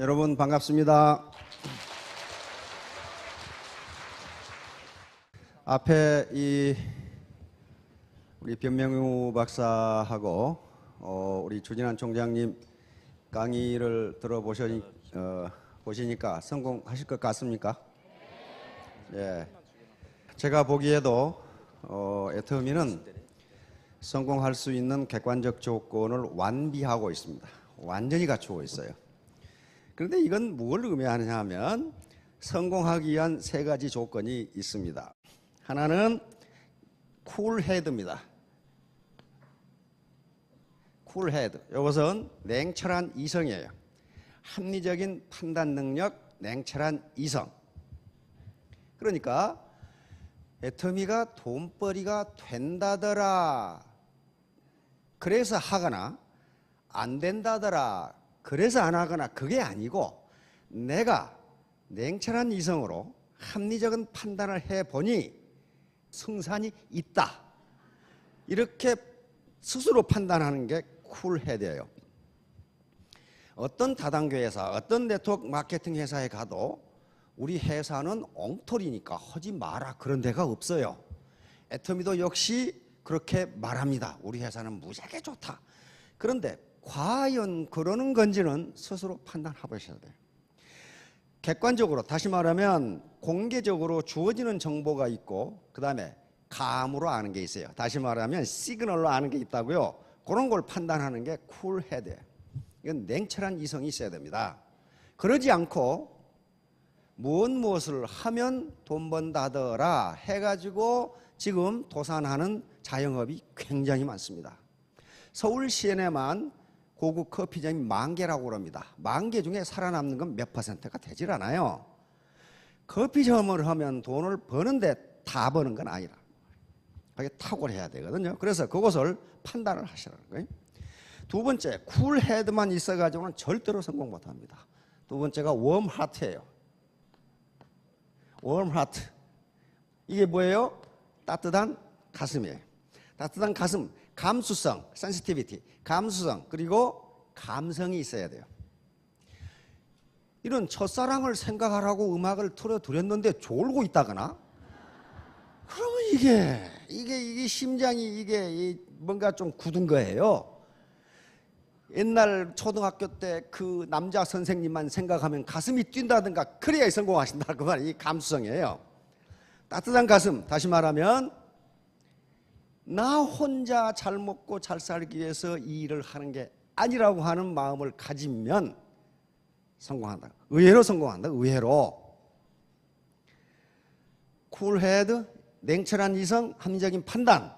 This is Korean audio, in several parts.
여러분 반갑습니다. 앞에 우리 변명우 박사하고 우리 주진환 총장님 강의를 보시니까 성공하실 것 같습니까? 예. 제가 보기에도 애터미는 성공할 수 있는 객관적 조건을 완비하고 있습니다. 완전히 갖추고 있어요. 그런데 이건 뭘 의미하느냐 하면 성공하기 위한 세 가지 조건이 있습니다. 하나는 쿨헤드입니다. 쿨헤드. 이것은 냉철한 이성이에요. 합리적인 판단 능력, 냉철한 이성. 그러니까 애터미가 돈벌이가 된다더라, 그래서 하거나 안 된다더라, 그래서 안 하거나, 그게 아니고 내가 냉철한 이성으로 합리적인 판단을 해보니 승산이 있다, 이렇게 스스로 판단하는 게 쿨헤드예요. 어떤 다단계 회사, 어떤 네트워크 마케팅 회사에 가도 우리 회사는 엉터리니까 하지 마라, 그런 데가 없어요. 애터미도 역시 그렇게 말합니다. 우리 회사는 무지하게 좋다. 그런데 과연 그러는 건지는 스스로 판단해 보셔야 돼요. 객관적으로, 다시 말하면 공개적으로 주어지는 정보가 있고 그 다음에 감으로 아는 게 있어요. 다시 말하면 시그널로 아는 게 있다고요. 그런 걸 판단하는 게 쿨헤드예요. 이건 냉철한 이성이 있어야 됩니다. 그러지 않고 무엇을 하면 돈 번다더라 해가지고 지금 도산하는 자영업이 굉장히 많습니다. 서울 시내만 고급 커피점이 10,000개라고 그럽니다. 10,000개 중에 살아남는 건 몇 퍼센트가 되질 않아요. 커피점을 하면 돈을 버는데 다 버는 건 아니라 그게 탁월해야 되거든요. 그래서 그것을 판단을 하시라는 거예요. 두 번째, 쿨헤드만 있어가지고는 절대로 성공 못합니다. 두 번째가 웜하트예요. 웜하트. 이게 뭐예요? 따뜻한 가슴이에요. 따뜻한 가슴, 감수성, 센시티비티, 감수성, 그리고 감성이 있어야 돼요. 이런 첫사랑을 생각하라고 음악을 틀어드렸는데 졸고 있다거나, 그러면 이게 심장이 이게 뭔가 좀 굳은 거예요. 옛날 초등학교 때 그 남자 선생님만 생각하면 가슴이 뛴다든가, 그래야 성공하신다, 그 말이 감수성이에요. 따뜻한 가슴, 다시 말하면 나 혼자 잘 먹고 잘 살기 위해서 이 일을 하는 게 아니라고 하는 마음을 가지면 성공한다. 의외로 성공한다. 의외로. 쿨헤드, 냉철한 이성, 합리적인 판단.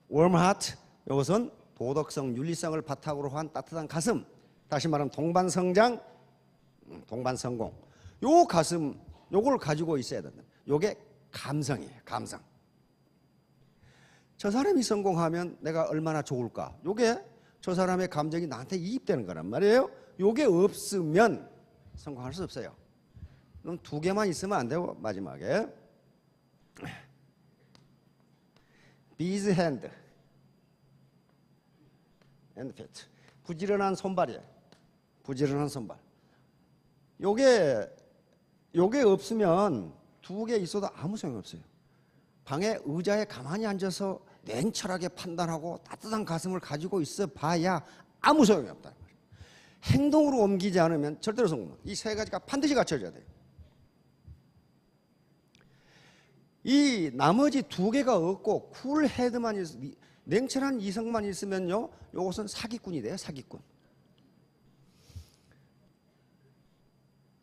웜하트, 이것은 도덕성, 윤리성을 바탕으로 한 따뜻한 가슴. 다시 말하면 동반성장, 동반성공. 요 가슴, 요걸 가지고 있어야 된다. 요게 감성이에요. 감성. 저 사람이 성공하면 내가 얼마나 좋을까? 요게 저 사람의 감정이 나한테 이입되는 거란 말이에요. 요게 없으면 성공할 수 없어요. 그럼 두 개만 있으면 안 되고, 마지막에 비즈 핸드 앤드 피트. 부지런한 손발이에요. 부지런한 손발. 요게 없으면 두 개 있어도 아무 소용이 없어요. 방에 의자에 가만히 앉아서 냉철하게 판단하고 따뜻한 가슴을 가지고 있어 봐야 아무 소용이 없다. 행동으로 옮기지 않으면 절대로 성공 못 해요. 이 세 가지가 반드시 갖춰져야 돼요. 이 나머지 두 개가 없고 쿨헤드만 냉철한 이성만 있으면요, 이것은 사기꾼이 돼요. 사기꾼.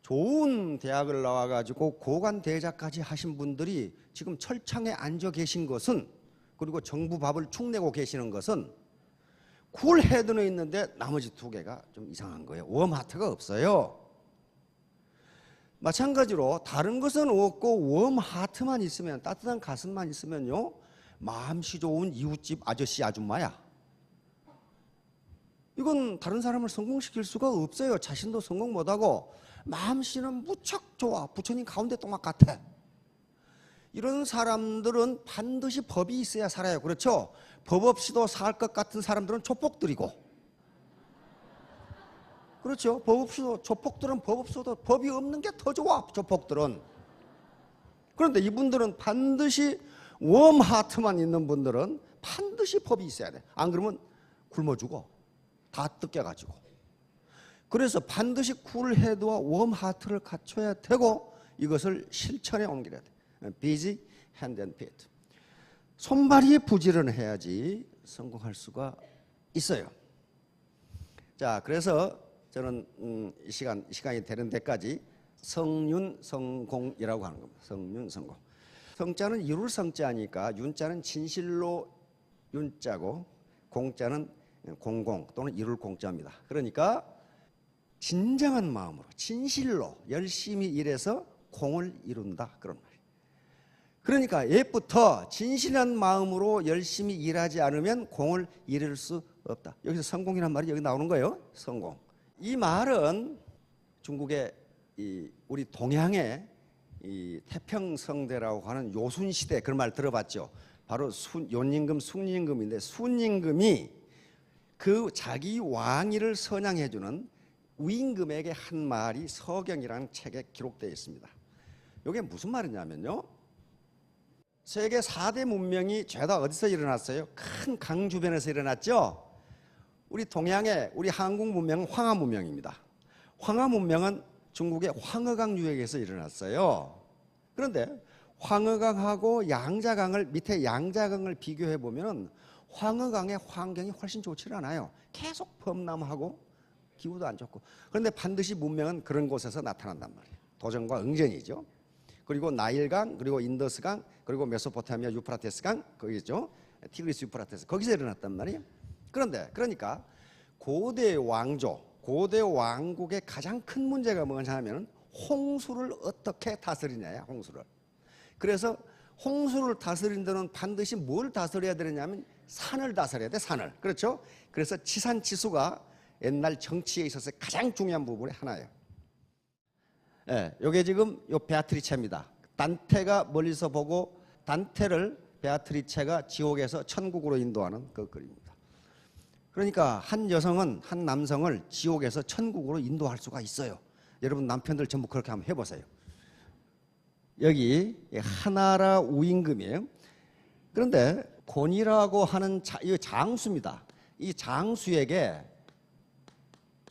좋은 대학을 나와가지고 고관대자까지 하신 분들이 지금 철창에 앉아 계신 것은, 그리고 정부 밥을 축내고 계시는 것은 쿨헤드는 있는데 나머지 두 개가 좀 이상한 거예요. 웜하트가 없어요. 마찬가지로 다른 것은 없고 웜하트만 있으면, 따뜻한 가슴만 있으면요, 마음씨 좋은 이웃집 아저씨 아줌마야. 이건 다른 사람을 성공시킬 수가 없어요. 자신도 성공 못하고 마음씨는 무척 좋아. 부처님 가운데 똥막 같아. 이런 사람들은 반드시 법이 있어야 살아요. 그렇죠? 법 없이도 살 것 같은 사람들은 촉복들이고, 그렇죠. 법 없어도 조폭들은 법 없어도 법이 없는 게 더 좋아. 조폭들은. 그런데 이분들은 반드시 웜 하트만 있는 분들은 반드시 법이 있어야 돼. 안 그러면 굶어 죽어. 다 뜯겨가지고. 그래서 반드시 쿨헤드와 웜 하트를 갖춰야 되고 이것을 실천에 옮겨야 돼. busy hand and feet. 손발이 부지런해야지 성공할 수가 있어요. 자, 그래서 저는 시간이 되는 데까지 성윤성공이라고 하는 겁니다. 성윤성공. 성자는 이룰 성자니까 윤자는 진실로 윤자고 공자는 공공 또는 이룰 공자입니다. 그러니까 진정한 마음으로 진실로 열심히 일해서 공을 이룬다 그런 말이에요. 그러니까 옛부터 진실한 마음으로 열심히 일하지 않으면 공을 이룰 수 없다. 여기서 성공이란 말이 여기 나오는 거예요. 성공. 이 말은 중국의 우리 동양의 이 태평성대라고 하는 요순시대 그런 말 들어봤죠. 바로 요임금, 순임금인데 순임금이 그 자기 왕위를 선양해주는 위임금에게 한 말이 서경이라는 책에 기록되어 있습니다. 이게 무슨 말이냐면요. 세계 4대 문명이 죄다 어디서 일어났어요? 큰 강 주변에서 일어났죠. 우리 동양의 우리 한국 문명은 황하 문명입니다. 황하 문명은 중국의 황허강 유역에서 일어났어요. 그런데 황허강하고 양자강을 밑에 양자강을 비교해 보면 황허강의 환경이 훨씬 좋지 않아요. 계속 범람하고 기후도 안 좋고. 그런데 반드시 문명은 그런 곳에서 나타난단 말이에요. 도전과 응전이죠. 그리고 나일강, 그리고 인더스강, 그리고 메소포타미아 유프라테스강, 거기 있죠. 티그리스 유프라테스 거기서 일어났단 말이에요. 그런데 그러니까 고대 왕조, 고대 왕국의 가장 큰 문제가 뭐냐 하면 홍수를 어떻게 다스리냐야, 홍수를. 그래서 홍수를 다스린 데는 반드시 뭘 다스려야 되느냐면 산을 다스려야 돼, 산을. 그렇죠? 그래서 지산지수가 옛날 정치에 있어서 가장 중요한 부분의 하나예요. 예, 요게 지금 요 베아트리체입니다. 단테가 멀리서 보고 단테를 베아트리체가 지옥에서 천국으로 인도하는 그 그림입니다. 그러니까 한 여성은 한 남성을 지옥에서 천국으로 인도할 수가 있어요. 여러분 남편들 전부 그렇게 한번 해보세요. 여기 하나라 우임금이에요. 그런데 곤이라고 하는 이 장수입니다. 이 장수에게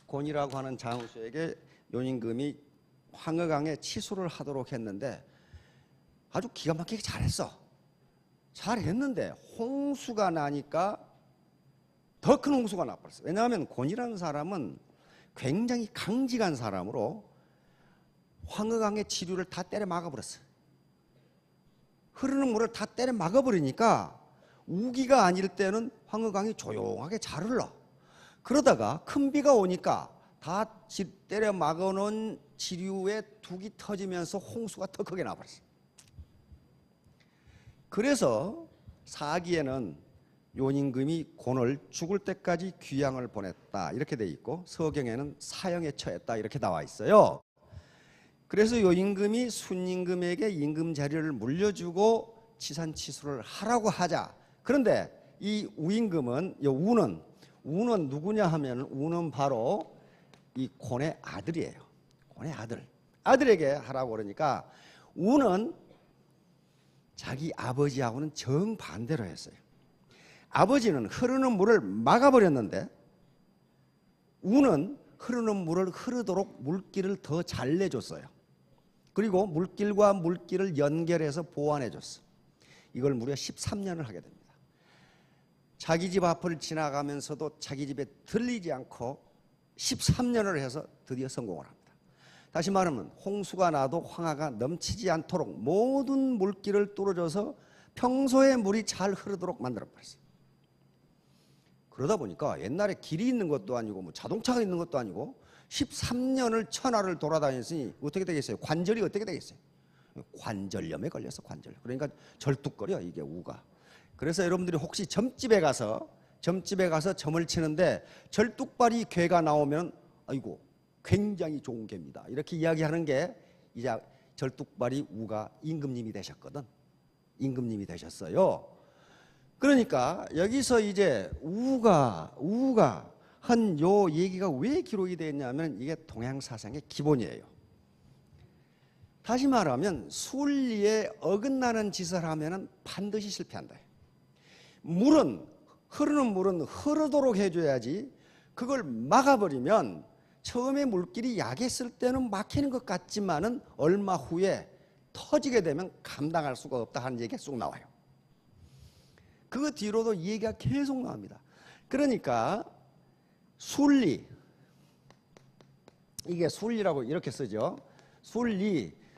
곤이라고 하는 장수에게 요임금이 황허강에 치수를 하도록 했는데 아주 기가 막히게 잘했어. 잘했는데 홍수가 나니까 더 큰 홍수가 나버렸어요. 왜냐하면 곤이라는 사람은 굉장히 강직한 사람으로 황허강의 지류를 다 때려 막아버렸어요. 흐르는 물을 다 때려 막아버리니까 우기가 아닐 때는 황허강이 조용하게 잘 흘러. 그러다가 큰 비가 오니까 다 때려 막아놓은 지류에 둑이 터지면서 홍수가 더 크게 나버렸어요. 그래서 사기에는 요임금이 곤을 죽을 때까지 귀양을 보냈다 이렇게 돼 있고 서경에는 사형에 처했다 이렇게 나와 있어요. 그래서 요임금이 순임금에게 임금 자리를 물려주고 치산치수를 하라고 하자. 그런데 이 우임금은 우는 누구냐 하면 우는 바로 이 곤의 아들이에요. 곤의 아들에게 하라고 그러니까 우는 자기 아버지하고는 정반대로 했어요. 아버지는 흐르는 물을 막아버렸는데 우는 흐르는 물을 흐르도록 물길을 더 잘 내줬어요. 그리고 물길과 물길을 연결해서 보완해줬어. 이걸 무려 13년을 하게 됩니다. 자기 집 앞을 지나가면서도 자기 집에 들리지 않고 13년을 해서 드디어 성공을 합니다. 다시 말하면 홍수가 나도 황하가 넘치지 않도록 모든 물길을 뚫어줘서 평소에 물이 잘 흐르도록 만들어버렸어요. 그러다 보니까 옛날에 길이 있는 것도 아니고 뭐 자동차가 있는 것도 아니고 13년을 천하를 돌아다녔으니 어떻게 되겠어요? 관절이 어떻게 되겠어요? 관절염에 걸려서 관절염. 그러니까 절뚝거려 이게 우가. 그래서 여러분들이 혹시 점집에 가서 점을 치는데 절뚝발이 괴가 나오면 아이고 굉장히 좋은 괴입니다. 이렇게 이야기하는 게 이제 절뚝발이 우가 임금님이 되셨거든. 임금님이 되셨어요. 그러니까 여기서 이제 우가 한 요 얘기가 왜 기록이 되어 있냐면 이게 동양 사상의 기본이에요. 다시 말하면 순리에 어긋나는 짓을 하면은 반드시 실패한다. 흐르는 물은 흐르도록 해줘야지 그걸 막아버리면 처음에 물길이 약했을 때는 막히는 것 같지만은 얼마 후에 터지게 되면 감당할 수가 없다 하는 얘기가 쑥 나와요. 그 뒤로도 이 얘기가 계속 나옵니다. 그러니까 순리, 이게 순리라고 이렇게 쓰죠.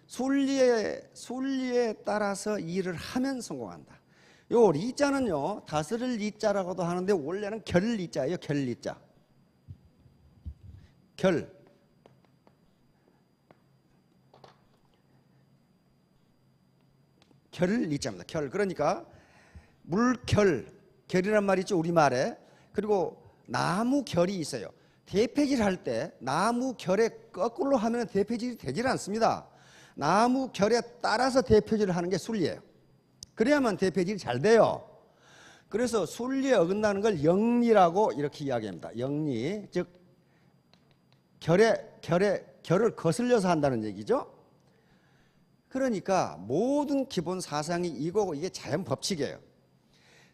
순리에 따라서 일을 하면 성공한다. 요 리자는요, 다스릴 리자라고도 하는데 원래는 결리자예요. 결리자. 결리자입니다. 그러니까 결이란 말이 있죠, 우리말에. 그리고 나무 결이 있어요. 대패질 할 때 나무 결에 거꾸로 하면 대패질이 되질 않습니다. 나무 결에 따라서 대패질을 하는 게 순리예요. 그래야만 대패질이 잘 돼요. 그래서 순리에 어긋나는 걸 영리라고 이렇게 이야기합니다. 영리, 즉 결을 거슬려서 한다는 얘기죠. 그러니까 모든 기본 사상이 이거고 이게 자연 법칙이에요.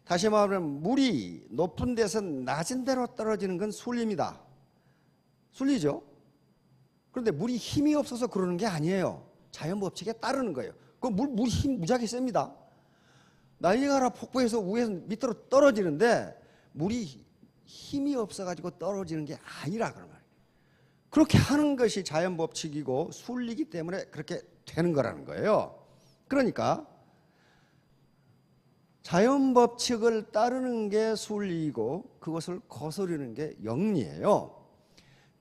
다시 말하면 물이 높은 데서 낮은 데로 떨어지는 건 순리입니다. 순리죠. 그런데 물이 힘이 없어서 그러는 게 아니에요. 자연 법칙에 따르는 거예요. 그 물 힘 무지하게 셉니다. 나이아가라 폭포에서 위에서 밑으로 떨어지는데 물이 힘이 없어가지고 떨어지는 게 아니라 그런 말이에요. 그렇게 하는 것이 자연 법칙이고 순리이기 때문에 그렇게 되는 거라는 거예요. 그러니까 자연 법칙을 따르는 게 순리이고 그것을 거스르는 게 영리예요.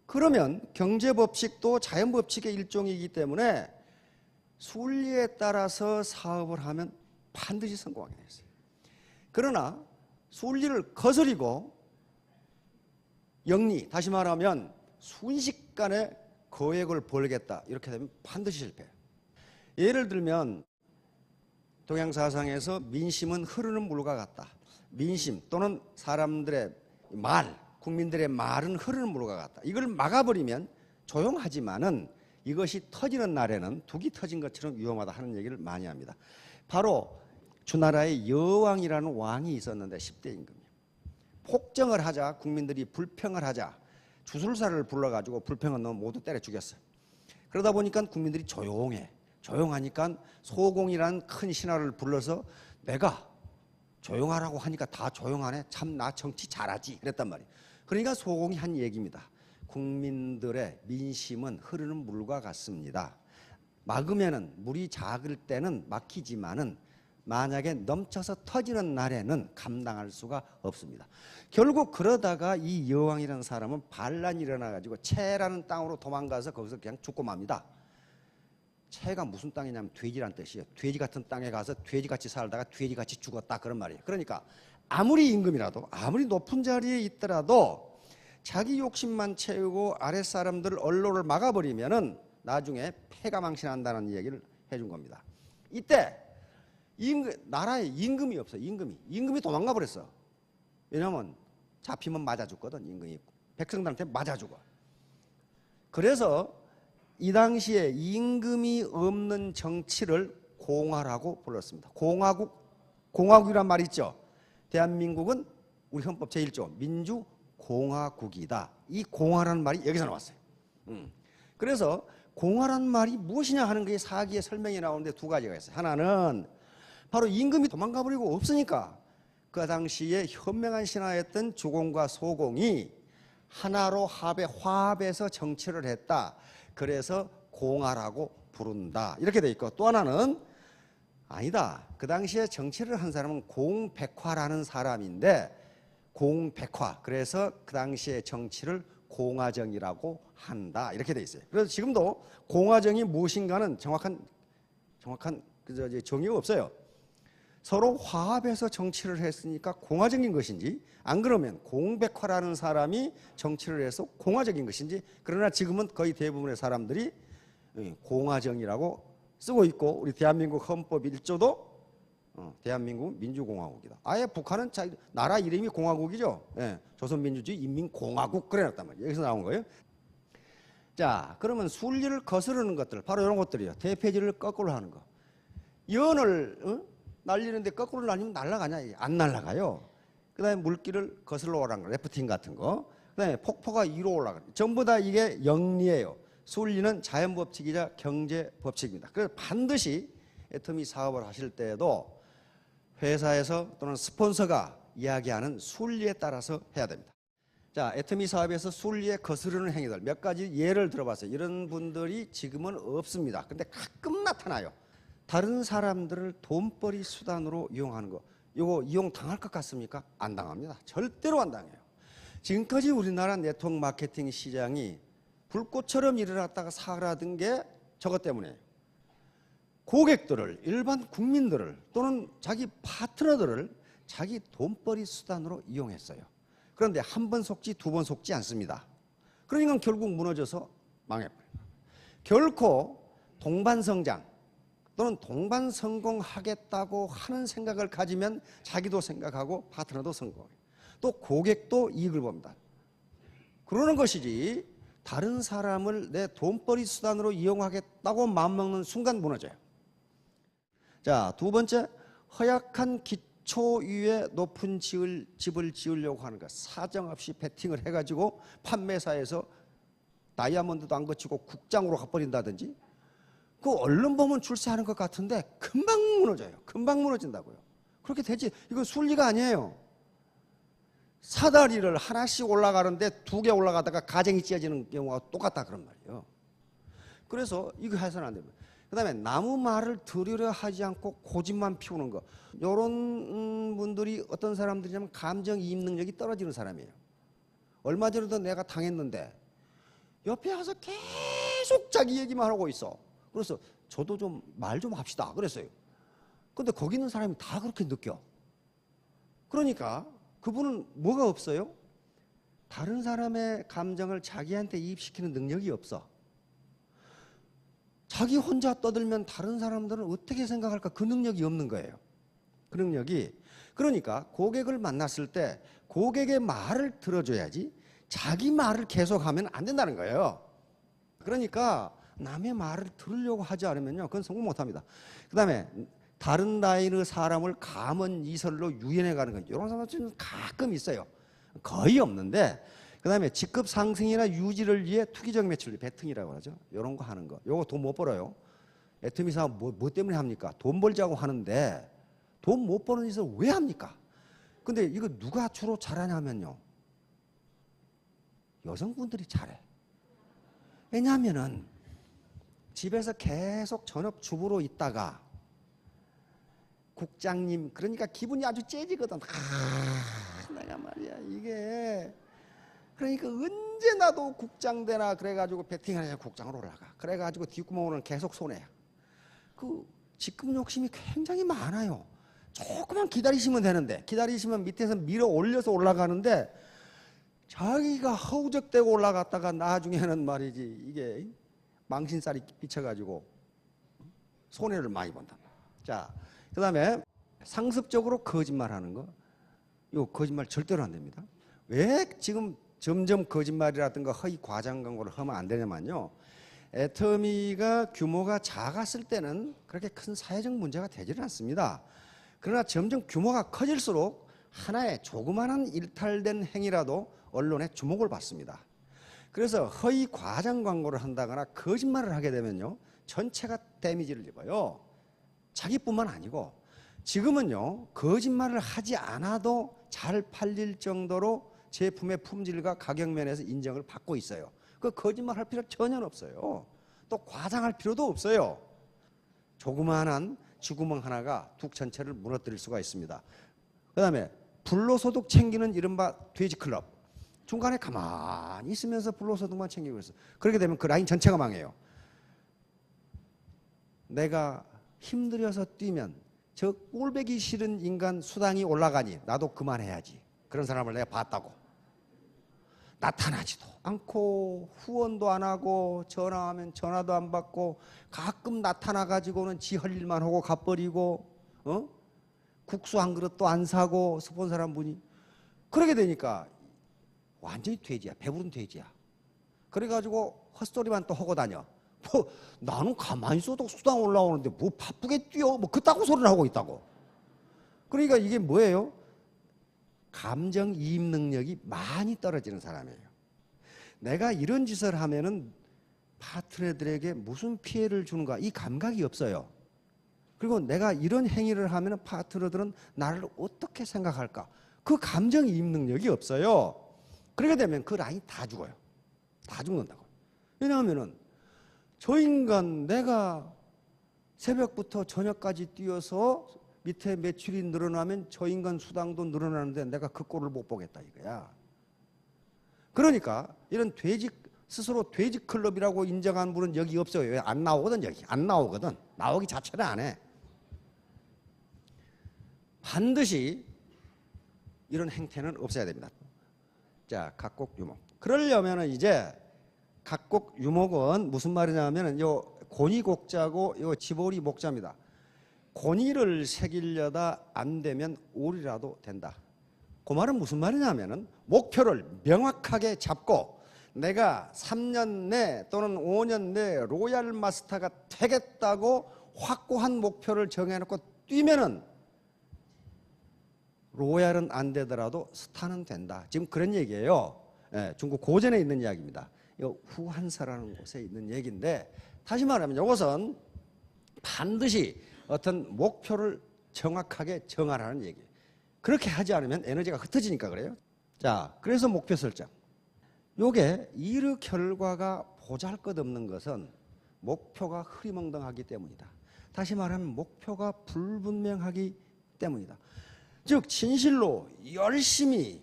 그러면 경제 법칙도 자연 법칙의 일종이기 때문에 순리에 따라서 사업을 하면 반드시 성공하게 돼 있어요. 그러나 순리를 거스리고 영리, 다시 말하면 순식간에 거액을 벌겠다 이렇게 되면 반드시 실패해요. 예를 들면 동양사상에서 민심은 흐르는 물과 같다. 민심 또는 사람들의 말, 국민들의 말은 흐르는 물과 같다. 이걸 막아버리면 조용하지만은 이것이 터지는 날에는 둑이 터진 것처럼 위험하다 하는 얘기를 많이 합니다. 바로 주나라에 여왕이라는 왕이 있었는데 10대 임금이에요. 폭정을 하자, 국민들이 불평을 하자 주술사를 불러가지고 불평한 놈 모두 때려 죽였어요. 그러다 보니까 국민들이 조용해. 조용하니까 소공이라는 큰 신하를 불러서 내가 조용하라고 하니까 다 조용하네. 참 나 정치 잘하지. 그랬단 말이에요. 그러니까 소공이 한 얘기입니다. 국민들의 민심은 흐르는 물과 같습니다. 막으면은 물이 작을 때는 막히지만은 만약에 넘쳐서 터지는 날에는 감당할 수가 없습니다. 결국 그러다가 이 여왕이라는 사람은 반란이 일어나가지고 채라는 땅으로 도망가서 거기서 그냥 죽고 맙니다. 채가 무슨 땅이냐면 돼지란 뜻이에요. 돼지 같은 땅에 가서 돼지같이 살다가 돼지같이 죽었다 그런 말이에요. 그러니까 아무리 임금이라도 아무리 높은 자리에 있더라도 자기 욕심만 채우고 아랫사람들 언론을 막아버리면은 나중에 패가 망신한다는 얘기를 해준 겁니다. 이때 나라에 임금이 없어요. 임금이 도망가 버렸어. 왜냐하면 잡히면 맞아 죽거든. 임금이 백성들한테 맞아 죽어. 그래서 이 당시에 임금이 없는 정치를 공화라고 불렀습니다. 공화국이란 말이 있죠. 대한민국은 우리 헌법 제1조 민주공화국이다. 이 공화라는 말이 여기서 나왔어요. 그래서 공화라는 말이 무엇이냐 하는 게 사기의 설명이 나오는데 두 가지가 있어요. 하나는 바로 임금이 도망가 버리고 없으니까 그 당시에 현명한 신하였던 주공과 소공이 하나로 화합해서 정치를 했다. 그래서 공화라고 부른다. 이렇게 돼 있고 또 하나는 아니다. 그 당시에 정치를 한 사람은 공백화라는 사람인데 공백화. 그래서 그 당시에 정치를 공화정이라고 한다. 이렇게 돼 있어요. 그래서 지금도 공화정이 무엇인가는 정확한 정의가 없어요. 서로 화합해서 정치를 했으니까 공화적인 것인지 안 그러면 공백화라는 사람이 정치를 해서 공화적인 것인지 그러나 지금은 거의 대부분의 사람들이 공화정이라고 쓰고 있고 우리 대한민국 헌법 1조도 대한민국 민주공화국이다. 아예 북한은 자기 나라 이름이 공화국이죠. 예, 조선민주주의 인민공화국 그래 놨단 말이에요. 여기서 나온 거예요. 자, 그러면 순리를 거스르는 것들 바로 이런 것들이요. 대폐지를 거꾸로 하는 거. 연을 날리는데 거꾸로 날리면 날아가냐? 안 날아가요. 그 다음에 물길을 거슬러 오라는 거. 래프팅 같은 거. 그 다음에 폭포가 위로 올라가는 거. 전부 다 이게 영리예요. 순리는 자연법칙이자 경제법칙입니다. 그래서 반드시 애터미 사업을 하실 때에도 회사에서 또는 스폰서가 이야기하는 순리에 따라서 해야 됩니다. 자, 애터미 사업에서 순리에 거스르는 행위들 몇 가지 예를 들어봤어요. 이런 분들이 지금은 없습니다. 근데 가끔 나타나요. 다른 사람들을 돈벌이 수단으로 이용하는 거. 이거 이용 당할 것 같습니까? 안 당합니다. 절대로 안 당해요. 지금까지 우리나라 네트워크 마케팅 시장이 불꽃처럼 일어났다가 사라진 게 저것 때문이에요. 고객들을, 일반 국민들을 또는 자기 파트너들을 자기 돈벌이 수단으로 이용했어요. 그런데 한 번 속지 두 번 속지 않습니다. 그러니까 결국 무너져서 망해버려요. 결코 동반성장 또는 동반성공하겠다고 하는 생각을 가지면 자기도 생각하고 파트너도 성공해요. 또 고객도 이익을 봅니다. 그러는 것이지 다른 사람을 내 돈벌이 수단으로 이용하겠다고 마음먹는 순간 무너져요. 자, 두 번째, 허약한 기초 위에 높은 집을 지으려고 하는 것. 사정없이 베팅을 해가지고 판매사에서 다이아몬드도 안 거치고 국장으로 가버린다든지, 그 얼른 보면 출세하는 것 같은데 금방 무너져요. 금방 무너진다고요. 그렇게 되지. 이거 순리가 아니에요. 사다리를 하나씩 올라가는데 두 개 올라가다가 가정이 찢어지는 경우가 똑같다 그런 말이에요. 그래서 이거 해서는 안 됩니다. 그 다음에 나무 말을 들으려 하지 않고 고집만 피우는 거. 이런 분들이 어떤 사람들이냐면 감정이입 능력이 떨어지는 사람이에요. 얼마 전에도 내가 당했는데 옆에 와서 계속 자기 얘기만 하고 있어. 그래서 저도 좀 말 좀 합시다 그랬어요. 근데 거기 있는 사람이 다 그렇게 느껴. 그러니까 그분은 뭐가 없어요? 다른 사람의 감정을 자기한테 이입시키는 능력이 없어. 자기 혼자 떠들면 다른 사람들은 어떻게 생각할까? 그 능력이 없는 거예요. 그 능력이. 그러니까 고객을 만났을 때 고객의 말을 들어줘야지 자기 말을 계속하면 안 된다는 거예요. 그러니까 남의 말을 들으려고 하지 않으면요, 그건 성공 못합니다. 그 다음에 다른 나이의 사람을 감언 이설로 유인해 가는 거, 이런 사람들은 가끔 있어요. 거의 없는데, 그 다음에 직급 상승이나 유지를 위해 투기적 매출, 베팅이라고 하죠. 이런 거 하는 거. 요거 돈 못 벌어요. 애터미 사업 뭐 때문에 합니까? 돈 벌자고 하는데 돈 못 버는 짓을 왜 합니까? 근데 이거 누가 주로 잘하냐면요, 여성분들이 잘해. 왜냐하면은 집에서 계속 전업주부로 있다가 국장님, 그러니까 기분이 아주 째지거든. 내가 말이야 이게, 그러니까 언제 나도 국장 되나 그래가지고 베팅하냐, 국장으로 올라가. 그래가지고 뒷구멍으로는 계속 손해야. 그 직급 욕심이 굉장히 많아요. 조금만 기다리시면 되는데, 기다리시면 밑에서 밀어 올려서 올라가는데 자기가 허우적대고 올라갔다가 나중에는 말이지 이게 망신살이 비쳐가지고 손해를 많이 본다. 자, 그 다음에 상습적으로 거짓말하는 거. 이 거짓말 절대로 안 됩니다. 왜 지금 점점 거짓말이라든가 허위 과장 광고를 하면 안 되냐면요, 애터미가 규모가 작았을 때는 그렇게 큰 사회적 문제가 되지는 않습니다. 그러나 점점 규모가 커질수록 하나의 조그마한 일탈된 행위라도 언론의 주목을 받습니다. 그래서 허위 과장 광고를 한다거나 거짓말을 하게 되면요, 전체가 데미지를 입어요. 자기뿐만 아니고 지금은요, 거짓말을 하지 않아도 잘 팔릴 정도로 제품의 품질과 가격 면에서 인정을 받고 있어요. 그 거짓말 할 필요 전혀 없어요. 또 과장할 필요도 없어요. 조그마한 쥐구멍 하나가 둑 전체를 무너뜨릴 수가 있습니다. 그 다음에 불로소득 챙기는 이른바 돼지클럽. 중간에 가만히 있으면서 불로소득만 챙기고 있어. 그렇게 되면 그 라인 전체가 망해요. 내가 힘들어서 뛰면 저 꼴배기 싫은 인간 수당이 올라가니 나도 그만해야지. 그런 사람을 내가 봤다고. 나타나지도 않고 후원도 안 하고 전화하면 전화도 안 받고 가끔 나타나 가지고는 지 할 일만 하고 가버리고 국수 한 그릇도 안 사고 스폰서를 한 분이. 그러게 되니까 완전히 돼지야. 배부른 돼지야. 그래가지고 헛소리만 또 하고 다녀. 뭐 나는 가만히 있어도 수당 올라오는데 뭐 바쁘게 뛰어. 뭐 그따구 소리를 하고 있다고. 그러니까 이게 뭐예요? 감정이입 능력이 많이 떨어지는 사람이에요. 내가 이런 짓을 하면은 파트너들에게 무슨 피해를 주는가 이 감각이 없어요. 그리고 내가 이런 행위를 하면 파트너들은 나를 어떻게 생각할까? 그 감정이입 능력이 없어요. 그렇게 되면 그 라인이 다 죽어요. 다 죽는다고. 왜냐하면은 저 인간 내가 새벽부터 저녁까지 뛰어서 밑에 매출이 늘어나면 저 인간 수당도 늘어나는데 내가 그 꼴을 못 보겠다 이거야. 그러니까 이런 스스로 돼지 클럽이라고 인정한 분은 여기 없어요. 안 나오거든 여기. 안 나오거든. 나오기 자체를 안 해. 반드시 이런 행태는 없어야 됩니다. 자, 각곡 유목. 그러려면은 이제 각곡 유목은 무슨 말이냐면은 요 고니곡자고 요 지보리 목자입니다. 고니를 새기려다 안 되면 오리라도 된다. 그 말은 무슨 말이냐면은 목표를 명확하게 잡고 내가 3년 내 또는 5년 내 로얄 마스터가 되겠다고 확고한 목표를 정해놓고 뛰면은 로얄은 안 되더라도 스타는 된다. 지금 그런 얘기예요. 예, 중국 고전에 있는 이야기입니다. 이 후한서라는 곳에 있는 얘기인데 다시 말하면 이것은 반드시 어떤 목표를 정확하게 정하라는 얘기예요. 그렇게 하지 않으면 에너지가 흩어지니까 그래요. 자, 그래서 목표 설정. 요게 일 결과가 보잘것없는 것은 목표가 흐리멍덩하기 때문이다. 다시 말하면 목표가 불분명하기 때문이다. 즉 진실로 열심히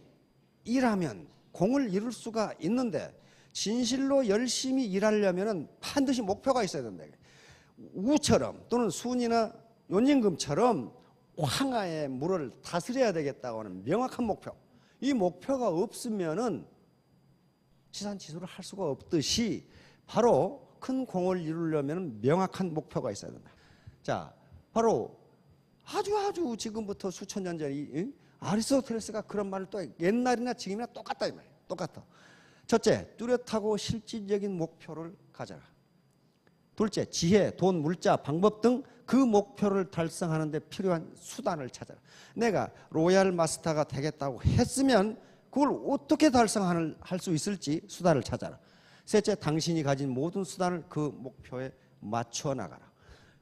일하면 공을 이룰 수가 있는데 진실로 열심히 일하려면 반드시 목표가 있어야 된다. 우처럼 또는 순이나 연임금처럼 황하의 물을 다스려야 되겠다고 하는 명확한 목표. 이 목표가 없으면은 지산지수를 할 수가 없듯이 바로 큰 공을 이루려면 명확한 목표가 있어야 된다. 자, 바로 아주 지금부터 수천 년 전 아리스토텔레스가 그런 말을 또 옛날이나 지금이나 똑같다 이 말이에요. 똑같아. 첫째, 뚜렷하고 실질적인 목표를 가져라. 둘째, 지혜, 돈, 물자, 방법 등 그 목표를 달성하는 데 필요한 수단을 찾아라. 내가 로얄 마스터가 되겠다고 했으면 그걸 어떻게 달성할 수 있을지 수단을 찾아라. 셋째, 당신이 가진 모든 수단을 그 목표에 맞춰 나가라.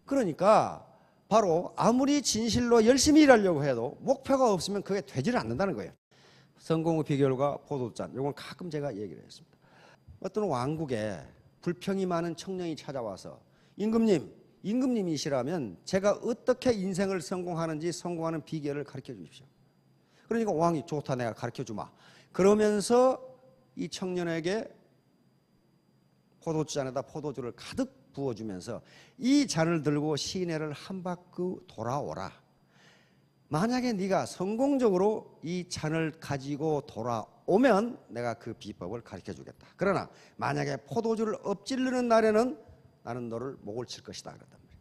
그러니까 바로 아무리 진실로 열심히 일하려고 해도 목표가 없으면 그게 되지를 않는다는 거예요. 성공의 비결과 포도잔, 이건 가끔 제가 얘기를 했습니다. 어떤 왕국에 불평이 많은 청년이 찾아와서 임금님이시라면 제가 어떻게 인생을 성공하는지 성공하는 비결을 가르쳐 주십시오. 그러니까 왕이 좋다, 내가 가르쳐 주마. 그러면서 이 청년에게 포도잔에다 포도주를 가득 부어주면서 이 잔을 들고 시내를 한 바퀴 돌아오라. 만약에 네가 성공적으로 이 잔을 가지고 돌아오면 내가 그 비법을 가르쳐 주겠다. 그러나 만약에 포도주를 엎질르는 날에는 나는 너를 목을 칠 것이다. 그랬단 말이에요.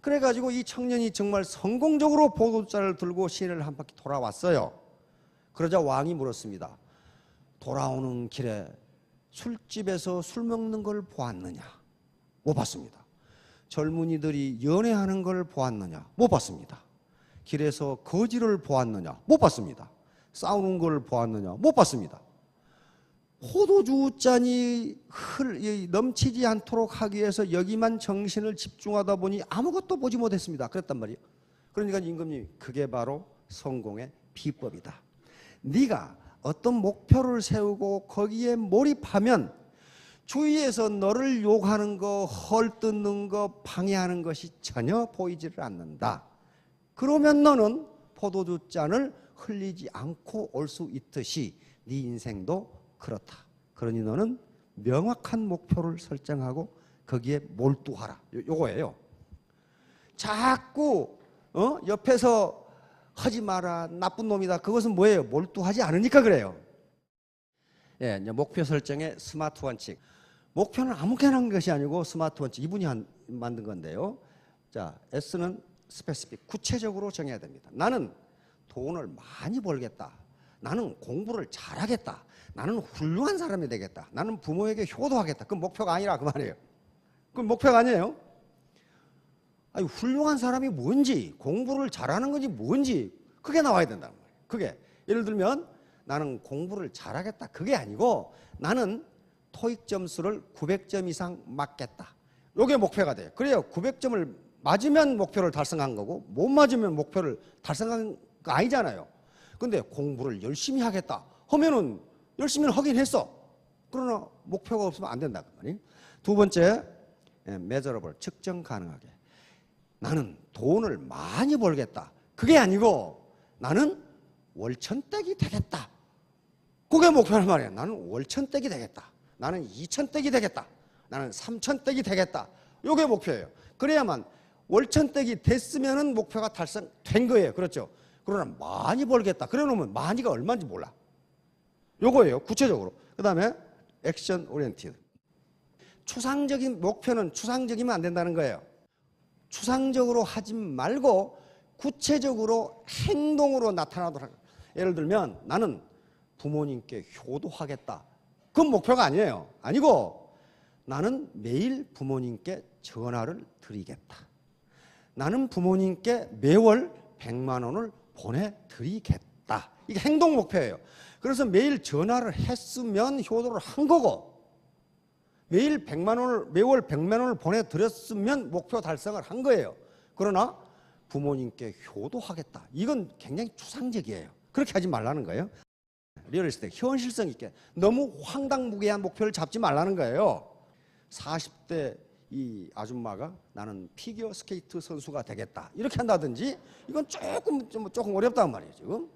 그래가지고 이 청년이 정말 성공적으로 포도주를 들고 시내를 한 바퀴 돌아왔어요. 그러자 왕이 물었습니다. 돌아오는 길에 술집에서 술 먹는 걸 보았느냐? 못 봤습니다. 젊은이들이 연애하는 걸 보았느냐? 못 봤습니다. 길에서 거지를 보았느냐? 못 봤습니다. 싸우는 걸 보았느냐? 못 봤습니다. 포도주 잔이 넘치지 않도록 하기 위해서 여기만 정신을 집중하다 보니 아무것도 보지 못했습니다. 그랬단 말이에요. 그러니까 임금님이 그게 바로 성공의 비법이다. 네가 어떤 목표를 세우고 거기에 몰입하면 주위에서 너를 욕하는 거, 헐뜯는 거, 방해하는 것이 전혀 보이지를 않는다. 그러면 너는 포도주 잔을 흘리지 않고 올 수 있듯이 네 인생도 그렇다. 그러니 너는 명확한 목표를 설정하고 거기에 몰두하라. 요거예요. 자꾸 옆에서 하지 마라, 나쁜 놈이다. 그것은 뭐예요? 몰두하지 않으니까 그래요. 예, 이제 목표 설정의 스마트 원칙. 목표는 아무렇게나 하는 것이 아니고 스마트 원칙. 이분이 만든 건데요. 자, S는 스페시픽, 구체적으로 정해야 됩니다. 나는 돈을 많이 벌겠다. 나는 공부를 잘하겠다. 나는 훌륭한 사람이 되겠다. 나는 부모에게 효도하겠다. 그건 목표가 아니라 그 말이에요. 그건 목표가 아니에요. 아니, 훌륭한 사람이 뭔지, 공부를 잘하는 건지 뭔지 그게 나와야 된다는 거예요. 그게 예를 들면 나는 공부를 잘하겠다. 그게 아니고 나는 토익 점수를 900점 이상 맞겠다. 이게 목표가 돼요. 그래요. 900점을 맞으면 목표를 달성한 거고 못 맞으면 목표를 달성한 거 아니잖아요. 근데 공부를 열심히 하겠다 하면은 열심히 하긴 했어. 그러나 목표가 없으면 안 된다. 두 번째, measurable, 측정 가능하게. 나는 돈을 많이 벌겠다. 그게 아니고 나는 월천댁이 되겠다. 그게 목표란 말이에요. 나는 월천댁이 되겠다. 나는 2천댁이 되겠다. 나는 3천댁이 되겠다. 이게 목표예요. 그래야만 월천댁이 됐으면은 목표가 달성된 거예요. 그렇죠? 그러나 많이 벌겠다. 그래 놓으면 많이가 얼마인지 몰라. 요거예요. 구체적으로. 그 다음에 액션 오리엔티드. 추상적인 목표는 추상적이면 안 된다는 거예요. 추상적으로 하지 말고 구체적으로 행동으로 나타나도록. 예를 들면 나는 부모님께 효도하겠다. 그건 목표가 아니에요. 아니고 나는 매일 부모님께 전화를 드리겠다. 나는 부모님께 매월 100만 원을 보내드리겠다. 이게 행동 목표예요. 그래서 매일 전화를 했으면 효도를 한 거고 매일 100만 원을 매월 100만 원을 보내드렸으면 목표 달성을 한 거예요. 그러나 부모님께 효도하겠다. 이건 굉장히 추상적이에요. 그렇게 하지 말라는 거예요. 리얼리스틱, 현실성 있게 너무 황당무계한 목표를 잡지 말라는 거예요. 40대 이 아줌마가 나는 피겨 스케이트 선수가 되겠다 이렇게 한다든지 이건 조금 어렵단 말이에요 지금.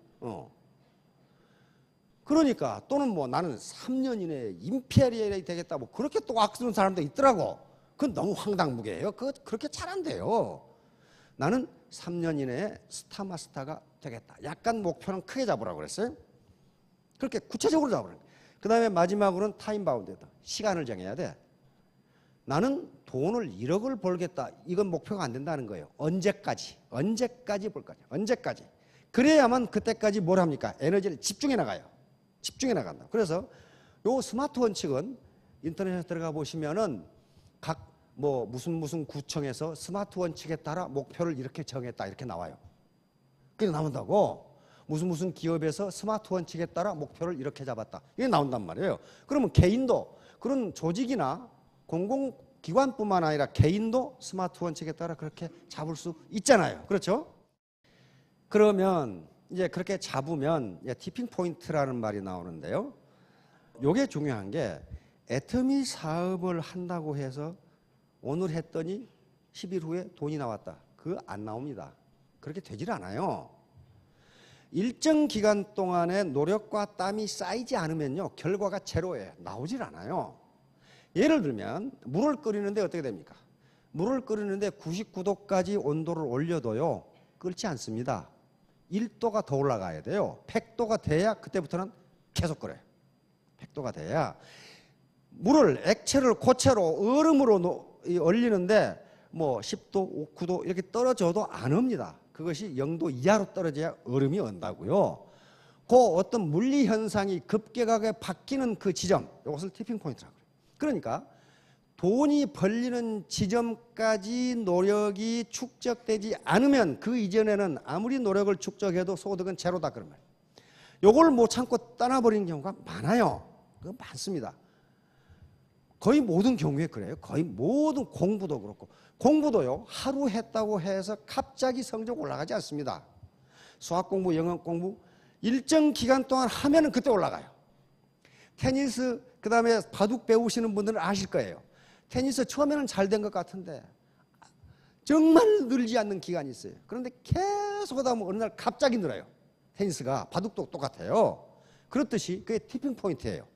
그러니까 또는 뭐 나는 3년 이내에 임페리얼이 되겠다 뭐 그렇게 또 악쓰는 사람도 있더라고. 그건 너무 황당무계예요. 그렇게 잘 안 돼요. 나는 3년 이내에 스타마스타가 되겠다. 약간 목표는 크게 잡으라고 그랬어요. 그렇게 구체적으로 잡으라고. 그 다음에 마지막으로는 타임 바운드다. 시간을 정해야 돼. 나는 돈을 1억을 벌겠다. 이건 목표가 안 된다는 거예요. 언제까지 벌 거냐. 언제까지. 그래야만 그때까지 뭘 합니까? 에너지를 집중해 나가요. 집중해 나간다. 그래서 요 스마트 원칙은 인터넷에 들어가 보시면은 각 무슨 구청에서 스마트 원칙에 따라 목표를 이렇게 정했다. 이렇게 나와요. 그게 나온다고. 무슨 기업에서 스마트 원칙에 따라 목표를 이렇게 잡았다. 이게 나온단 말이에요. 그러면 개인도 그런 조직이나 공공기관뿐만 아니라 개인도 스마트 원칙에 따라 그렇게 잡을 수 있잖아요. 그렇죠? 그러면 이제 그렇게 잡으면 티핑 포인트라는 말이 나오는데요. 요게 중요한 게 애터미 사업을 한다고 해서 오늘 했더니 10일 후에 돈이 나왔다. 그거 안 나옵니다. 그렇게 되질 않아요. 일정 기간 동안에 노력과 땀이 쌓이지 않으면요. 결과가 제로예요. 나오질 않아요. 예를 들면 물을 끓이는데 어떻게 됩니까? 물을 끓이는데 99도까지 온도를 올려도요. 끓지 않습니다. 1도가 더 올라가야 돼요. 100도가 돼야 그때부터는 계속 끓여요. 100도가 돼야 물을 액체를 고체로 얼음으로 얼리는데 10도, 9도 이렇게 떨어져도 안 옵니다. 그것이 0도 이하로 떨어져야 얼음이 온다고요. 그 어떤 물리 현상이 급격하게 바뀌는 그 지점, 이것을 티핑 포인트라고 해요. 그러니까 돈이 벌리는 지점까지 노력이 축적되지 않으면 그 이전에는 아무리 노력을 축적해도 소득은 제로다 그런 말이에요. 요걸 못 참고 떠나버리는 경우가 많아요. 그거 많습니다. 거의 모든 경우에 그래요. 거의 모든 공부도 그렇고. 공부도요. 하루 했다고 해서 갑자기 성적 올라가지 않습니다. 수학 공부, 영어 공부 일정 기간 동안 하면은 그때 올라가요. 테니스 그다음에 바둑 배우시는 분들은 아실 거예요. 테니스 처음에는 잘 된 것 같은데 정말 늘지 않는 기간이 있어요. 그런데 계속 하다 보면 어느 날 갑자기 늘어요. 테니스가 바둑도 똑같아요. 그렇듯이 그게 티핑 포인트예요.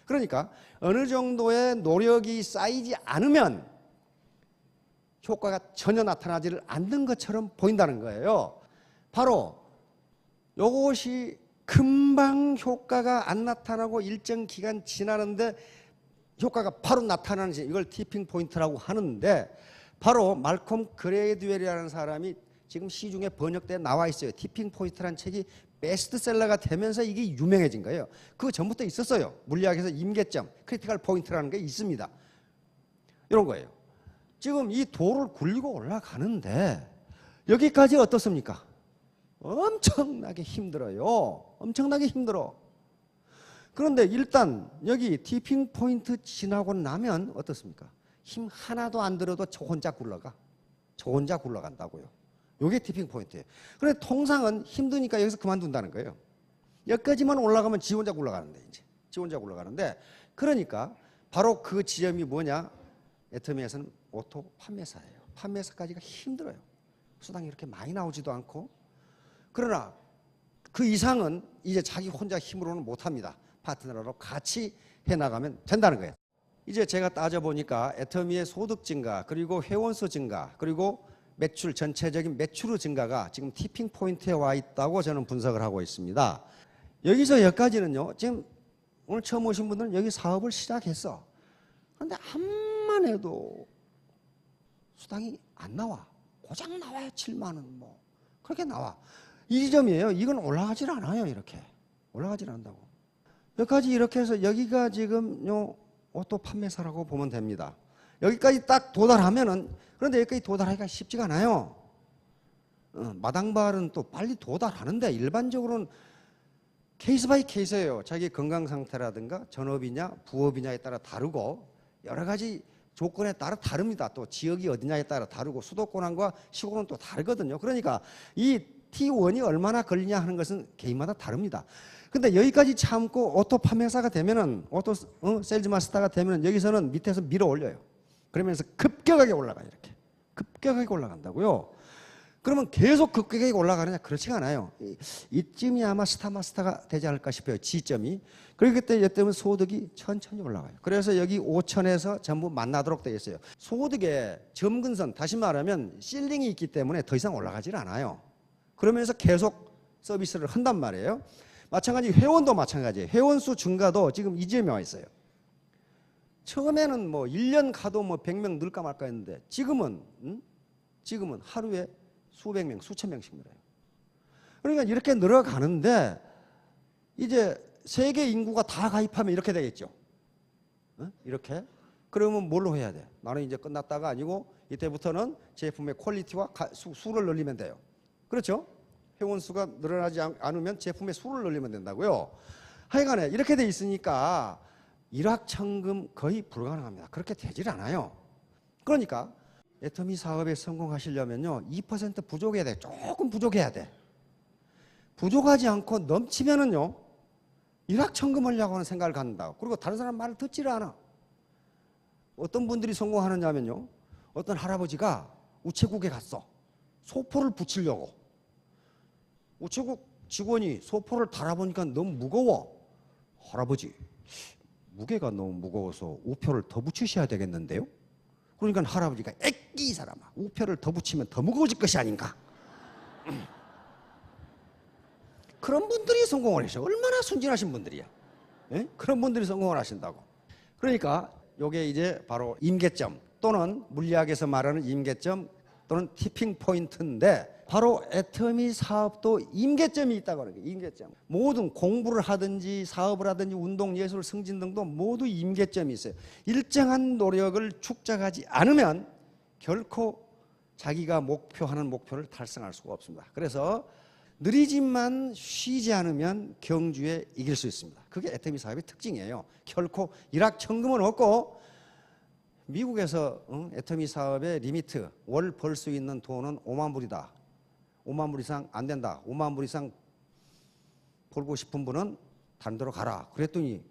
그러니까 어느 정도의 노력이 쌓이지 않으면 효과가 전혀 나타나지를 않는 것처럼 보인다는 거예요. 바로 이것이 금방 효과가 안 나타나고 일정 기간 지나는데 효과가 바로 나타나는지 이걸 티핑 포인트라고 하는데 바로 말콤 그레이드웰이라는 사람이 지금 시중에 번역돼 나와 있어요. 티핑 포인트라는 책이 베스트셀러가 되면서 이게 유명해진 거예요. 그거 전부터 있었어요. 물리학에서 임계점, 크리티컬 포인트라는 게 있습니다. 이런 거예요. 지금 이 도를 굴리고 올라가는데 여기까지 어떻습니까? 엄청나게 힘들어요. 엄청나게 힘들어. 그런데 일단 여기 티핑 포인트 지나고 나면 어떻습니까? 힘 하나도 안 들어도 저 혼자 굴러가. 저 혼자 굴러간다고요. 이게 티핑 포인트예요. 그런데 통상은 힘드니까 여기서 그만둔다는 거예요. 여기까지만 올라가면 지 혼자 굴러가는데 이제 지 혼자 굴러가는데 그러니까 바로 그 지점이 뭐냐? 애터미에서는 오토 판매사예요. 판매사까지가 힘들어요. 수당이 이렇게 많이 나오지도 않고 그러나 그 이상은 이제 자기 혼자 힘으로는 못합니다. 파트너로 같이 해나가면 된다는 거예요. 이제 제가 따져보니까 애터미의 소득 증가 그리고 회원수 증가 그리고 매출 전체적인 매출의 증가가 지금 티핑 포인트에 와 있다고 저는 분석을 하고 있습니다. 여기서 여기까지는요. 지금 오늘 처음 오신 분들은 여기 사업을 시작했어. 그런데 암만 해도 수당이 안 나와. 고작 나와야 7만 원 뭐 그렇게 나와. 이 지점이에요. 이건 올라가질 않아요. 이렇게 올라가질 않는다고. 여기까지 이렇게 해서 여기가 지금 요 오토 판매사라고 보면 됩니다. 여기까지 딱 도달하면은 그런데 여기까지 도달하기가 쉽지가 않아요. 마당발은 또 빨리 도달하는데 일반적으로는 케이스 바이 케이스예요. 자기 건강 상태라든가 전업이냐 부업이냐에 따라 다르고 여러 가지 조건에 따라 다릅니다. 또 지역이 어디냐에 따라 다르고 수도권과 시골은 또 다르거든요. 그러니까 이 T1이 얼마나 걸리냐 하는 것은 개인마다 다릅니다. 근데 여기까지 참고 오토 판매사가 되면은 오토 세일즈 마스터가 되면은 여기서는 밑에서 밀어 올려요. 그러면서 급격하게 올라가요. 이렇게 급격하게 올라간다고요. 그러면 계속 급격하게 올라가느냐? 그렇지가 않아요. 이쯤이 아마 스타 마스터가 되지 않을까 싶어요. 지점이. 그렇기 때문에 소득이 천천히 올라가요. 그래서 여기 5천에서 전부 만나도록 되어 있어요. 소득의 점근선, 다시 말하면 실링이 있기 때문에 더 이상 올라가질 않아요. 그러면서 계속 서비스를 한단 말이에요. 마찬가지 회원도 마찬가지예요. 회원수 증가도 지금 이 지점에 와 있어요. 처음에는 뭐 1년 가도 뭐 100명 늘까 말까 했는데 지금은 하루에 수백 명, 수천 명씩 늘어요. 그러니까 이렇게 늘어가는데 이제 세계 인구가 다 가입하면 이렇게 되겠죠. 이렇게. 그러면 뭘로 해야 돼? 나는 이제 끝났다가 아니고 이때부터는 제품의 퀄리티와 수를 늘리면 돼요. 그렇죠? 회원수가 늘어나지 않으면 제품의 수를 늘리면 된다고요. 하여간에 이렇게 돼 있으니까 일확천금 거의 불가능합니다. 그렇게 되질 않아요. 그러니까 애터미 사업에 성공하시려면요 2% 부족해야 돼. 조금 부족해야 돼. 부족하지 않고 넘치면은요 일확천금 하려고 하는 생각을 갖는다. 그리고 다른 사람 말을 듣지를 않아. 어떤 분들이 성공하느냐면요 어떤 할아버지가 우체국에 갔어. 소포를 붙이려고. 우체국 직원이 소포를 달아보니까 너무 무거워. 할아버지 무게가 너무 무거워서 우표를 더 붙이셔야 되겠는데요. 그러니까 할아버지가 애끼 이 사람아 우표를 더 붙이면 더 무거워질 것이 아닌가. 그런 분들이 성공을 하셔. 얼마나 순진하신 분들이야. 예? 그런 분들이 성공을 하신다고. 그러니까 이게 이제 바로 임계점 또는 물리학에서 말하는 임계점 또는 티핑 포인트인데 바로 애터미 사업도 임계점이 있다고 하는 거예요. 임계점. 모든 공부를 하든지 사업을 하든지 운동, 예술, 승진 등도 모두 임계점이 있어요. 일정한 노력을 축적하지 않으면 결코 자기가 목표하는 목표를 달성할 수가 없습니다. 그래서 느리지만 쉬지 않으면 경주에 이길 수 있습니다. 그게 애터미 사업의 특징이에요. 결코 일확천금은 없고 미국에서 애터미 사업의 리미트 월 벌 수 있는 돈은 5만 불이다. 5만 불 이상 안 된다. 5만 불 이상 벌고 싶은 분은 다른 데로 가라. 그랬더니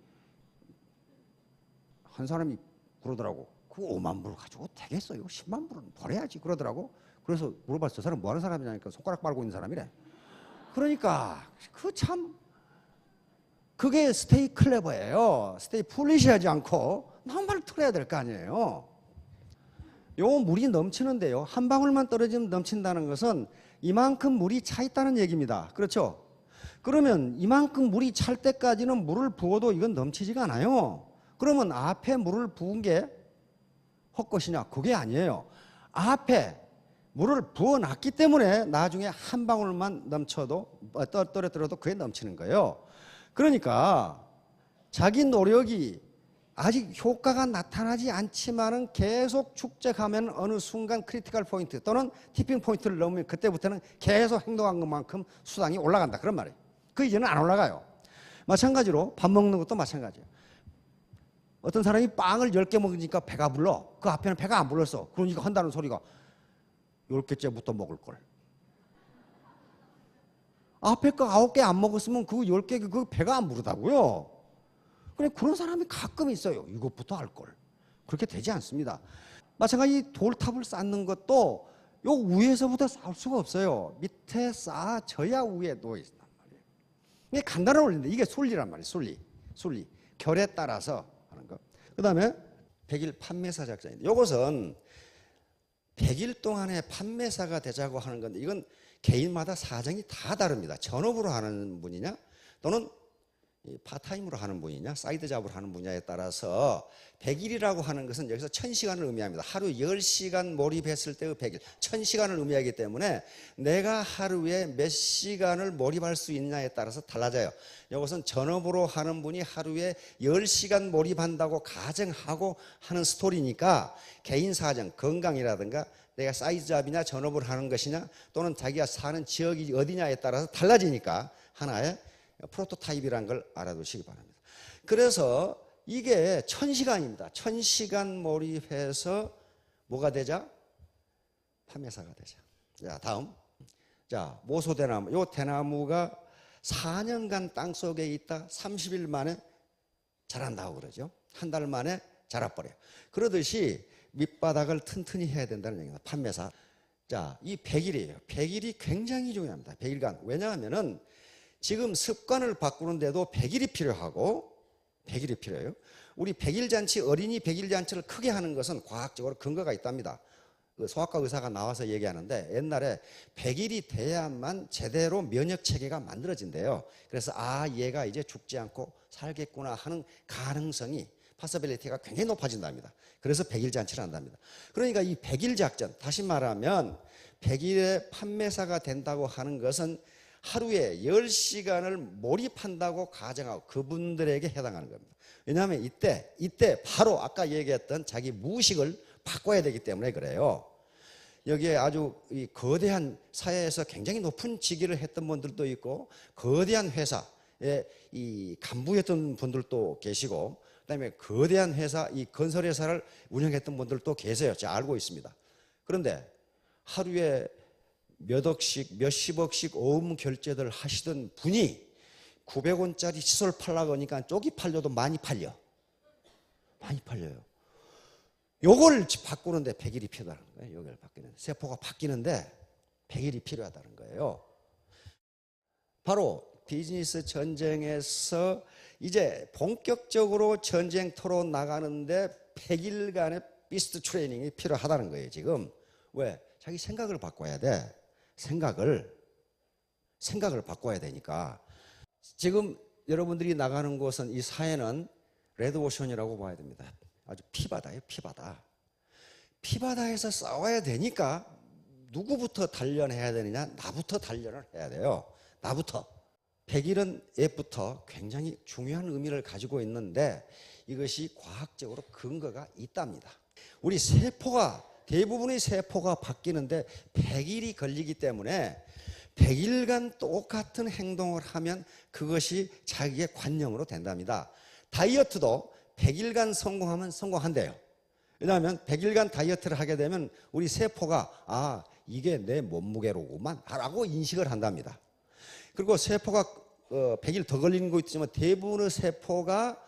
한 사람이 그러더라고. 그 5만 불 가지고 되겠어요. 10만 불은 벌어야지 그러더라고. 그래서 물어봤어. 저 사람 뭐 하는 사람이냐니까 손가락 빨고 있는 사람이래. 그러니까 그 참 그게 스테이 클레버예요. 스테이 풀리시하지 않고 남발을 틀어야 될 거 아니에요. 요 물이 넘치는데요. 한 방울만 떨어지면 넘친다는 것은 이만큼 물이 차 있다는 얘기입니다. 그렇죠? 그러면 이만큼 물이 찰 때까지는 물을 부어도 이건 넘치지가 않아요. 그러면 앞에 물을 부은 게 헛것이냐? 그게 아니에요. 앞에 물을 부어놨기 때문에 나중에 한 방울만 넘쳐도 떨어뜨려도 그게 넘치는 거예요. 그러니까 자기 노력이 아직 효과가 나타나지 않지만은 계속 축적하면 어느 순간 크리티컬 포인트 또는 티핑 포인트를 넘으면 그때부터는 계속 행동한 것만큼 수당이 올라간다. 그런 말이에요. 그 이제는 안 올라가요. 마찬가지로 밥 먹는 것도 마찬가지예요. 어떤 사람이 빵을 10개 먹으니까 배가 불러. 그 앞에는 배가 안 불렀어. 그러니까 한다는 소리가 10개째부터 먹을 걸. 앞에 거 9개 안 먹었으면 그 10개 그 배가 안 부르다고요. 그래, 그런 사람이 가끔 있어요. 이것부터 할 걸. 그렇게 되지 않습니다. 마찬가지 돌탑을 쌓는 것도 요 위에서부터 쌓을 수가 없어요. 밑에 쌓아져야 위에 놓여 있단 말이에요. 이게 간단한 원리인데 이게 순리란 말이에요. 순리. 결에 따라서 하는 거. 그 다음에 100일 판매사 작전인데 이것은 100일 동안에 판매사가 되자고 하는 건데 이건 개인마다 사정이 다 다릅니다. 전업으로 하는 분이냐 또는 파타임으로 하는 분이냐 사이드 잡으로 하는 분야에 따라서 100일이라고 하는 것은 여기서 1000시간을 의미합니다. 하루 10시간 몰입했을 때의 100일 1000시간을 의미하기 때문에 내가 하루에 몇 시간을 몰입할 수 있냐에 따라서 달라져요. 이것은 전업으로 하는 분이 하루에 10시간 몰입한다고 가정하고 하는 스토리니까 개인 사정 건강이라든가 내가 사이드 잡이냐 전업을 하는 것이냐 또는 자기가 사는 지역이 어디냐에 따라서 달라지니까 하나의 프로토타입이라는 걸 알아두시기 바랍니다. 그래서 이게 1000시간입니다. 1000시간 몰입해서 뭐가 되자? 판매사가 되자. 자, 다음. 자, 모소대나무. 요 대나무가 4년간 땅 속에 있다 30일 만에 자란다고 그러죠. 한 달 만에 자라버려요. 그러듯이 밑바닥을 튼튼히 해야 된다는 얘기입니다. 판매사. 자, 이 100일이에요. 100일이 굉장히 중요합니다. 100일간. 왜냐하면은 지금 습관을 바꾸는데도 100일이 필요하고 100일이 필요해요. 우리 100일 잔치, 어린이 100일 잔치를 크게 하는 것은 과학적으로 근거가 있답니다. 그 소아과 의사가 나와서 얘기하는데 옛날에 100일이 돼야만 제대로 면역 체계가 만들어진대요. 그래서 얘가 이제 죽지 않고 살겠구나 하는 가능성이 파서빌리티가 굉장히 높아진답니다. 그래서 100일 잔치를 한답니다. 그러니까 이 100일 작전, 다시 말하면 100일의 판매사가 된다고 하는 것은 하루에 10시간을 몰입한다고 가정하고 그분들에게 해당하는 겁니다. 왜냐하면 이때 바로 아까 얘기했던 자기 무의식을 바꿔야 되기 때문에 그래요. 여기에 아주 이 거대한 사회에서 굉장히 높은 직위를 했던 분들도 있고 거대한 회사에 이 간부였던 분들도 계시고 그다음에 거대한 회사, 이 건설회사를 운영했던 분들도 계세요. 제가 알고 있습니다. 그런데 하루에 몇 억씩, 몇십억씩 어음 결제들 하시던 분이 900원짜리 칫솔 팔라고 하니까 쪽이 팔려도 많이 팔려. 많이 팔려요. 요걸 바꾸는데 100일이 필요하다는 거예요. 요걸 바뀌는데. 세포가 바뀌는데 100일이 필요하다는 거예요. 바로 비즈니스 전쟁에서 이제 본격적으로 전쟁터로 나가는데 100일간의 비스트 트레이닝이 필요하다는 거예요. 지금. 왜? 자기 생각을 바꿔야 돼. 생각을 바꿔야 되니까. 지금 여러분들이 나가는 곳은 이 사회는 레드오션이라고 봐야 됩니다. 아주 피바다예요. 피바다에서 싸워야 되니까 누구부터 단련해야 되느냐? 나부터 단련을 해야 돼요. 나부터. 100일은 옛부터 굉장히 중요한 의미를 가지고 있는데 이것이 과학적으로 근거가 있답니다. 우리 세포가 대부분의 세포가 바뀌는데 100일이 걸리기 때문에 100일간 똑같은 행동을 하면 그것이 자기의 관념으로 된답니다. 다이어트도 100일간 성공하면 성공한대요. 왜냐하면 100일간 다이어트를 하게 되면 우리 세포가 이게 내 몸무게로구만 라고 인식을 한답니다. 그리고 세포가 100일 더 걸리는 거 있지만 대부분의 세포가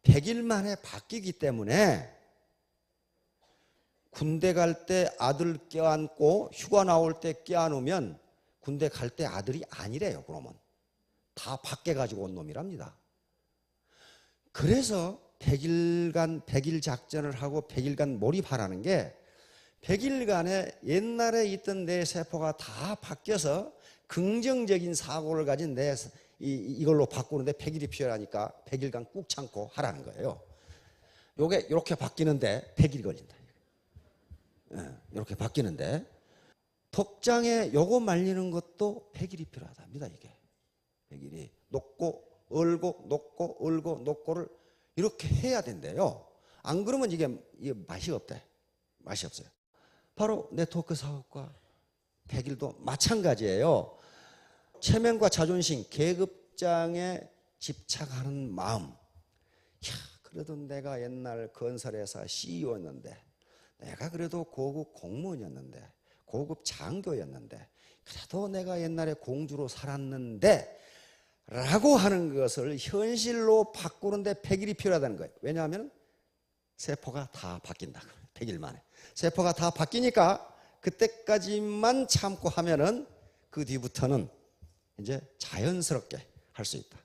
100일 만에 바뀌기 때문에 군대 갈 때 아들 껴안고 휴가 나올 때 껴안으면 군대 갈 때 아들이 아니래요. 그러면 다 밖에 가지고 온 놈이랍니다. 그래서 100일 작전을 하고 100일간 몰입하라는 게 100일간에 옛날에 있던 내 세포가 다 바뀌어서 긍정적인 사고를 가진 이걸로 바꾸는데 100일이 필요하니까 100일간 꾹 참고 하라는 거예요. 요게 이렇게 바뀌는데 100일이 걸린다. 이렇게 바뀌는데 독장에 요거 말리는 것도 100일이 필요하답니다. 이게 100일이 녹고 얼고 녹고 얼고 녹고를 이렇게 해야 된대요. 안 그러면 이게 맛이 없대. 맛이 없어요. 바로 네트워크 사업과 100일도 마찬가지예요. 체면과 자존심, 계급장에 집착하는 마음. 야, 그래도 내가 옛날 건설회사 CEO였는데, 내가 그래도 고급 공무원이었는데, 고급 장교였는데, 그래도 내가 옛날에 공주로 살았는데 라고 하는 것을 현실로 바꾸는데 100일이 필요하다는 거예요. 왜냐하면 세포가 다 바뀐다. 100일 만에. 세포가 다 바뀌니까 그때까지만 참고 하면은 그 뒤부터는 이제 자연스럽게 할 수 있다.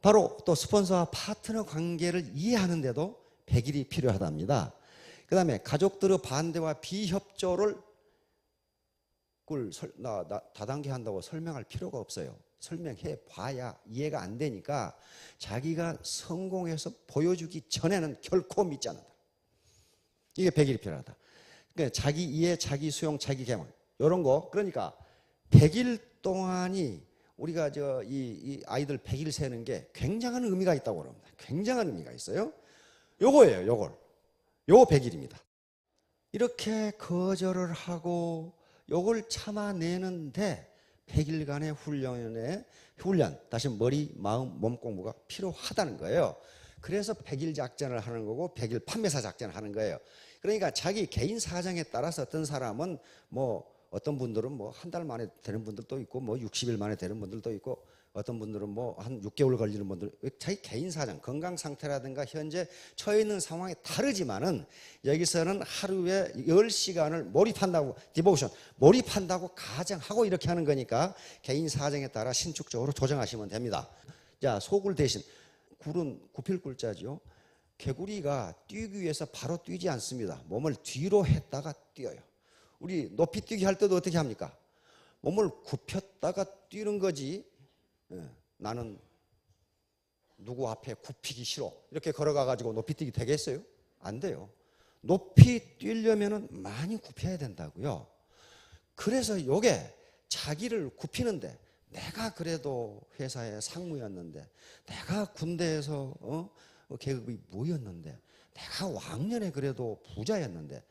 바로 또 스폰서와 파트너 관계를 이해하는데도 100일이 필요하답니다. 그 다음에 가족들의 반대와 비협조를 다단계 한다고 설명할 필요가 없어요. 설명해 봐야 이해가 안 되니까 자기가 성공해서 보여주기 전에는 결코 믿지 않는다. 이게 100일이 필요하다. 그러니까 자기 이해, 자기 수용, 자기 개발 이런 거. 그러니까 100일 동안이 우리가 이 아이들 100일 세는 게 굉장한 의미가 있다고 그럽니다. 굉장한 의미가 있어요. 요거예요. 요거 100일입니다. 이렇게 거절을 하고 요걸 참아내는데 100일간의 훈련, 다시 머리, 마음, 몸 공부가 필요하다는 거예요. 그래서 100일 작전을 하는 거고 100일 판매사 작전을 하는 거예요. 그러니까 자기 개인 사정에 따라서 어떤 사람은 어떤 분들은 한 달 만에 되는 분들도 있고 60일 만에 되는 분들도 있고 어떤 분들은 한 6개월 걸리는 분들, 자기 개인 사정, 건강 상태라든가 현재 처해 있는 상황이 다르지만은 여기서는 하루에 10시간을 몰입한다고, 디보션, 몰입한다고 가정하고 이렇게 하는 거니까 개인 사정에 따라 신축적으로 조정하시면 됩니다. 자, 소굴 대신 굴은 구필굴자죠. 개구리가 뛰기 위해서 바로 뛰지 않습니다. 몸을 뒤로 했다가 뛰어요. 우리 높이 뛰기 할 때도 어떻게 합니까? 몸을 굽혔다가 뛰는 거지. 나는 누구 앞에 굽히기 싫어 이렇게 걸어가가지고 높이 뛰기 되겠어요? 안 돼요. 높이 뛰려면 많이 굽혀야 된다고요. 그래서 요게 자기를 굽히는데, 내가 그래도 회사의 상무였는데, 내가 군대에서 계급이 뭐였는데, 내가 왕년에 그래도 부자였는데,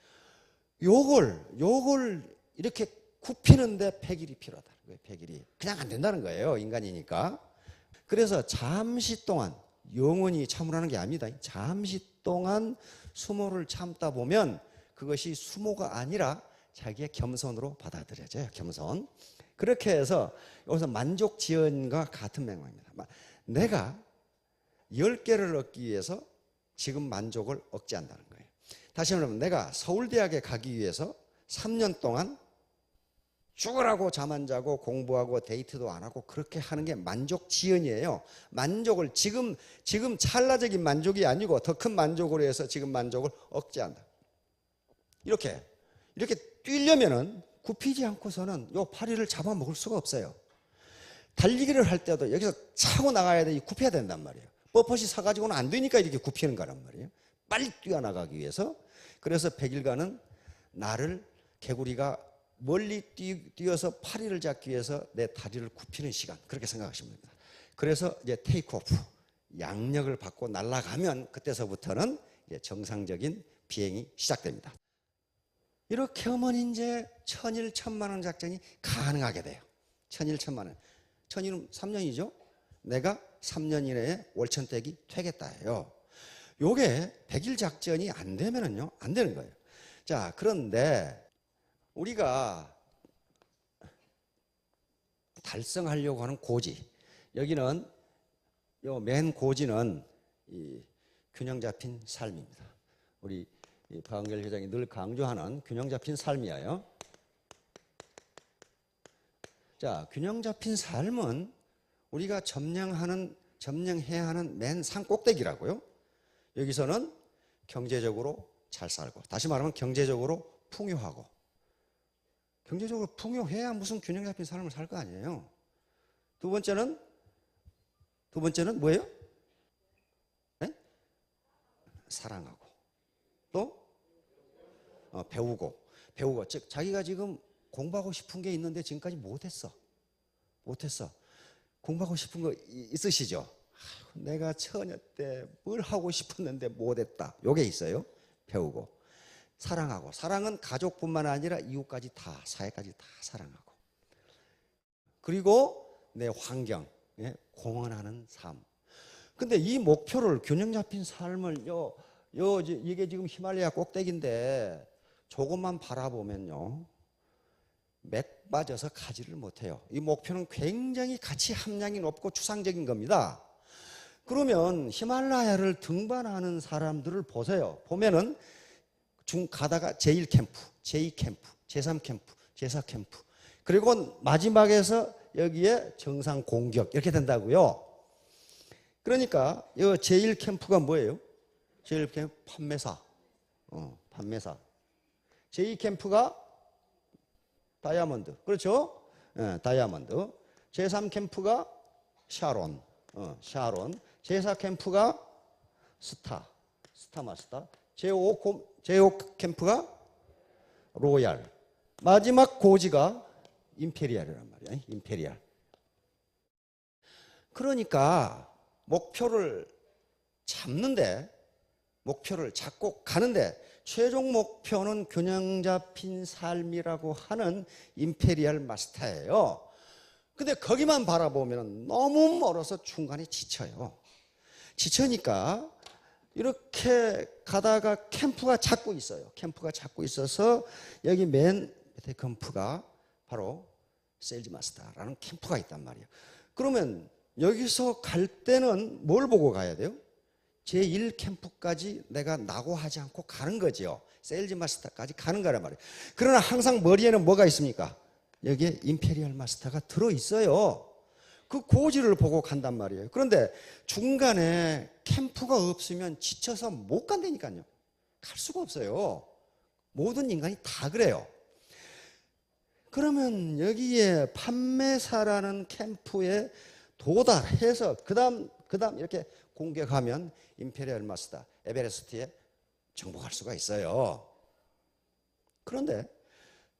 요걸 이렇게 굽히는데 100일이 필요하다는 거예요. 100일이 그냥 안 된다는 거예요. 인간이니까. 그래서 잠시 동안, 영원히 참으라는 게 아닙니다. 잠시 동안 수모를 참다 보면 그것이 수모가 아니라 자기의 겸손으로 받아들여져요. 겸손. 그렇게 해서 여기서 만족지연과 같은 맥락입니다. 내가 10개를 얻기 위해서 지금 만족을 억제한다는 거예요. 다시 말하면 내가 서울대학에 가기 위해서 3년 동안 죽으라고 잠 안 자고 공부하고 데이트도 안 하고 그렇게 하는 게 만족지연이에요. 만족을 지금 찰나적인 만족이 아니고 더 큰 만족으로 해서 지금 만족을 억제한다. 이렇게 뛰려면은 굽히지 않고서는 요 파리를 잡아먹을 수가 없어요. 달리기를 할 때도 여기서 차고 나가야 돼. 굽혀야 된단 말이에요. 뻣뻣이 서가지고는 안 되니까 이렇게 굽히는 거란 말이에요. 빨리 뛰어나가기 위해서. 그래서 100일간은 나를 개구리가 멀리 뛰어서 파리를 잡기 위해서 내 다리를 굽히는 시간, 그렇게 생각하시면 됩니다. 그래서 이제 테이크오프, 양력을 받고 날아가면 그때서부터는 이제 정상적인 비행이 시작됩니다. 이렇게 하면 이제 1000일 1000만원 작전이 가능하게 돼요. 1000일 1000만원. 1000일은 3년이죠. 내가 3년 이내에 월천댁이 되겠다예요. 요게 100일 작전이 안 되면은요, 안 되는 거예요. 자, 그런데 우리가 달성하려고 하는 고지, 여기는 요 맨 고지는 이 균형 잡힌 삶입니다. 우리 박한결 회장이 늘 강조하는 균형 잡힌 삶이에요. 자, 균형 잡힌 삶은 우리가 점령해야 하는 맨 산 꼭대기라고요. 여기서는 경제적으로 잘 살고, 다시 말하면 경제적으로 풍요하고. 경제적으로 풍요해야 무슨 균형 잡힌 삶을 살 거 아니에요. 두 번째는 뭐예요? 네? 사랑하고 또 배우고, 즉 자기가 지금 공부하고 싶은 게 있는데 지금까지 못했어. 공부하고 싶은 거 있으시죠? 내가 처녀 때 뭘 하고 싶었는데 못했다. 요게 있어요. 배우고. 사랑하고. 사랑은 가족뿐만 아니라 이웃까지 다, 사회까지 다 사랑하고. 그리고 내 환경, 공헌하는 삶. 근데 이 목표를, 균형 잡힌 삶을, 이게 지금 히말라야 꼭대기인데 조금만 바라보면요, 맥 빠져서 가지를 못해요. 이 목표는 굉장히 가치 함량이 높고 추상적인 겁니다. 그러면 히말라야를 등반하는 사람들을 보세요. 보면은 가다가 제1캠프, 제2캠프, 제3캠프, 제4캠프, 그리고 마지막에서 여기에 정상 공격, 이렇게 된다고요. 그러니까 이 제1캠프가 뭐예요? 제1캠프 판매사. 판매사. 제2캠프가 다이아몬드. 그렇죠? 다이아몬드. 제3캠프가 샤론. 샤론. 제4캠프가 스타마스터. 제5 캠프가 로얄. 마지막 고지가 임페리얼이란 말이야. 임페리얼. 그러니까 목표를 잡고 가는데 최종 목표는 균형 잡힌 삶이라고 하는 임페리얼 마스터예요. 근데 거기만 바라보면 너무 멀어서 중간에 지쳐요. 지쳐니까 이렇게 가다가 캠프가 잡고 있어요. 캠프가 잡고 있어서 여기 맨 밑에 캠프가 바로 세일즈 마스터라는 캠프가 있단 말이에요. 그러면 여기서 갈 때는 뭘 보고 가야 돼요? 제1캠프까지 내가 낙오하지 않고 가는 거죠. 세일즈 마스터까지 가는 거란 말이에요. 그러나 항상 머리에는 뭐가 있습니까? 여기에 임페리얼 마스터가 들어있어요. 그 고지를 보고 간단 말이에요. 그런데 중간에 캠프가 없으면 지쳐서 못 간다니까요. 갈 수가 없어요. 모든 인간이 다 그래요. 그러면 여기에 판매사라는 캠프에 도달해서 그 다음 이렇게 공격하면 임페리얼 마스터 에베레스트에 정복할 수가 있어요. 그런데